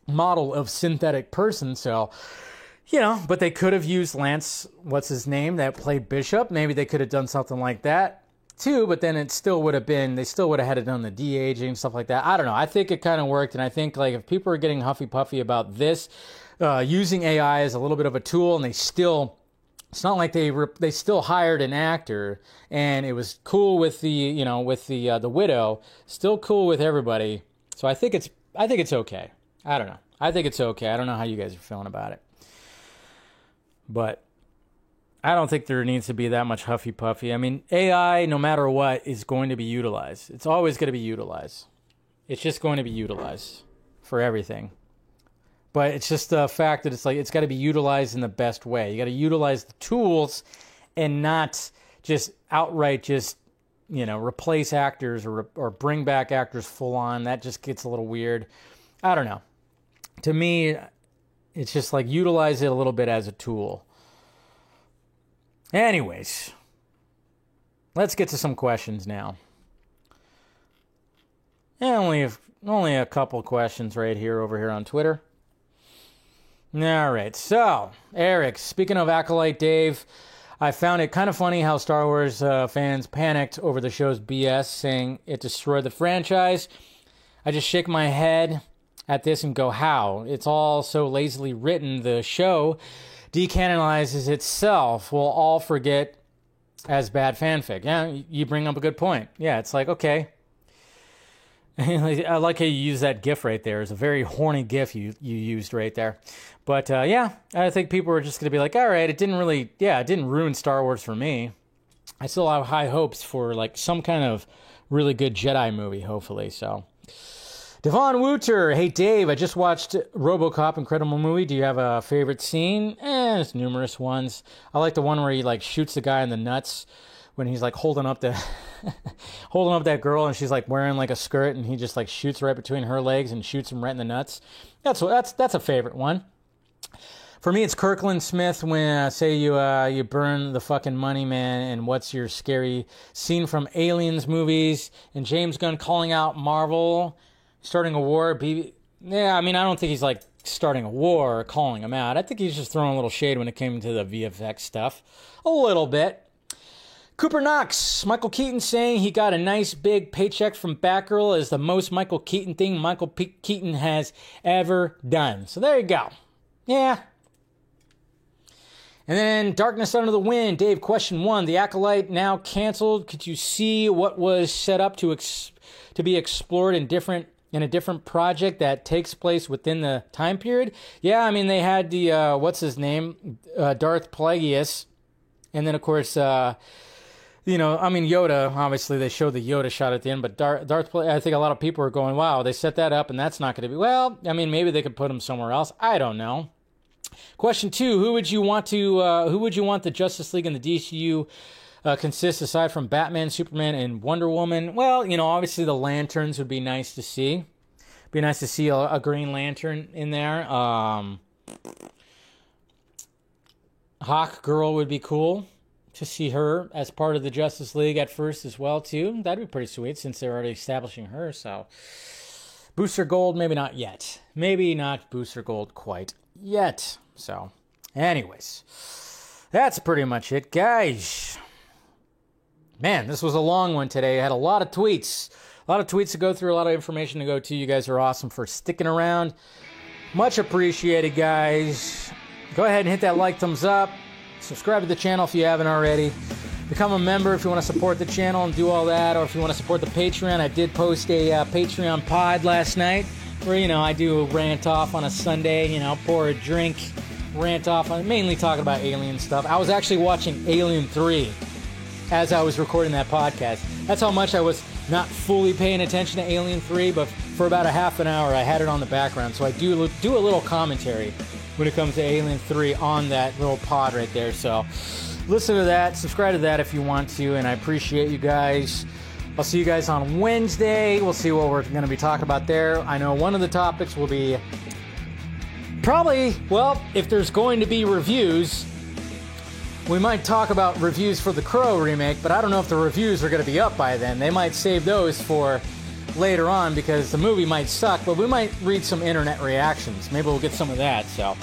model of synthetic person. So, but they could have used Lance, what's his name, that played Bishop. Maybe they could have done something like that too, but then it still would have been, they still would have had to done the de-aging, stuff like that. I don't know. I think it kind of worked, and I think like if people are getting huffy-puffy about this, using AI as a little bit of a tool, and it's not like they still hired an actor, and it was cool with the, the widow, still cool with everybody. So I think it's okay. I don't know. I think it's okay. I don't know how you guys are feeling about it. But I don't think there needs to be that much huffy-puffy. I mean, AI, no matter what, is going to be utilized. It's always going to be utilized. It's just going to be utilized for everything. But it's just the fact that it's got to be utilized in the best way. You got to utilize the tools and not just outright replace actors or bring back actors full on. That just gets a little weird. I don't know. To me, it's just like utilize it a little bit as a tool. Anyways, let's get to some questions now. And only a couple questions right here over here on Twitter. All right, so Eric, speaking of Acolyte Dave, I found it kind of funny how Star Wars fans panicked over the show's BS, saying it destroyed the franchise. I just shake my head at this and go, how? It's all so lazily written. The show decanonizes itself. We'll all forget as bad fanfic. Yeah, you bring up a good point. Yeah, it's like, okay. I like how you use that GIF right there. It's a very horny GIF you used right there. But yeah, I think people are just going to be like, all right, it didn't ruin Star Wars for me. I still have high hopes for like some kind of really good Jedi movie, hopefully. So, Devon Wooter, hey Dave, I just watched RoboCop, incredible movie. Do you have a favorite scene? There's numerous ones. I like the one where he like shoots the guy in the nuts when he's like holding up that girl and she's like wearing like a skirt and he just like shoots right between her legs and shoots him right in the nuts. That's a favorite one. For me, it's Kirkland Smith when say you burn the fucking money, man, and what's your scary scene from Aliens movies, and James Gunn calling out Marvel starting a war. Yeah, I mean, I don't think he's like starting a war or calling them out. I think he's just throwing a little shade when it came to the VFX stuff. A little bit. Cooper Knox, Michael Keaton saying he got a nice big paycheck from Batgirl is the most Michael Keaton thing Michael Keaton has ever done. So there you go. Yeah. And then Darkness Under the Wind. Dave, question 1. The Acolyte now canceled. Could you see what was set up to be explored in a different project that takes place within the time period? Yeah, I mean, they had the, what's his name? Darth Plagueis. And then, of course, Yoda. Obviously, they showed the Yoda shot at the end. But Darth Plagueis, I think a lot of people are going, wow, they set that up and that's not going to be... Well, I mean, maybe they could put him somewhere else. I don't know. Question 2, who would you want the Justice League and the DCU consist aside from Batman, Superman, and Wonder Woman? Well, obviously the Lanterns would be nice to see. Be nice to see a Green Lantern in there. Hawk Girl would be cool to see her as part of the Justice League at first as well, too. That'd be pretty sweet since they're already establishing her, so... Booster Gold, maybe not yet. Maybe not Booster Gold quite yet. So, anyways, that's pretty much it, guys. Man, this was a long one today. I had a lot of tweets. A lot of tweets to go through, a lot of information to go to. You guys are awesome for sticking around. Much appreciated, guys. Go ahead and hit that like, thumbs up. Subscribe to the channel if you haven't already. Become a member if you want to support the channel and do all that. Or if you want to support the Patreon. I did post a Patreon pod last night where, I do a rant off on a Sunday, pour a drink, rant off. I'm mainly talking about alien stuff. I was actually watching Alien 3 as I was recording that podcast. That's how much I was not fully paying attention to Alien 3, but for about a half an hour I had it on the background. So I do a little commentary when it comes to Alien 3 on that little pod right there. So listen to that, subscribe to that if you want to, and I appreciate you guys. I'll see you guys on Wednesday. We'll see what we're going to be talking about there. I know one of the topics will be probably, well, if there's going to be reviews, we might talk about reviews for the Crow remake, but I don't know if the reviews are going to be up by then. They might save those for later on because the movie might suck, but we might read some internet reactions. Maybe we'll get some of that. So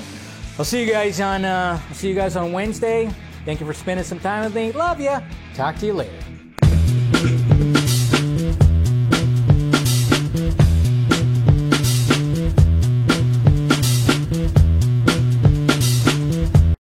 I'll see you guys on Wednesday. Thank you for spending some time with me. Love ya. Talk to you later.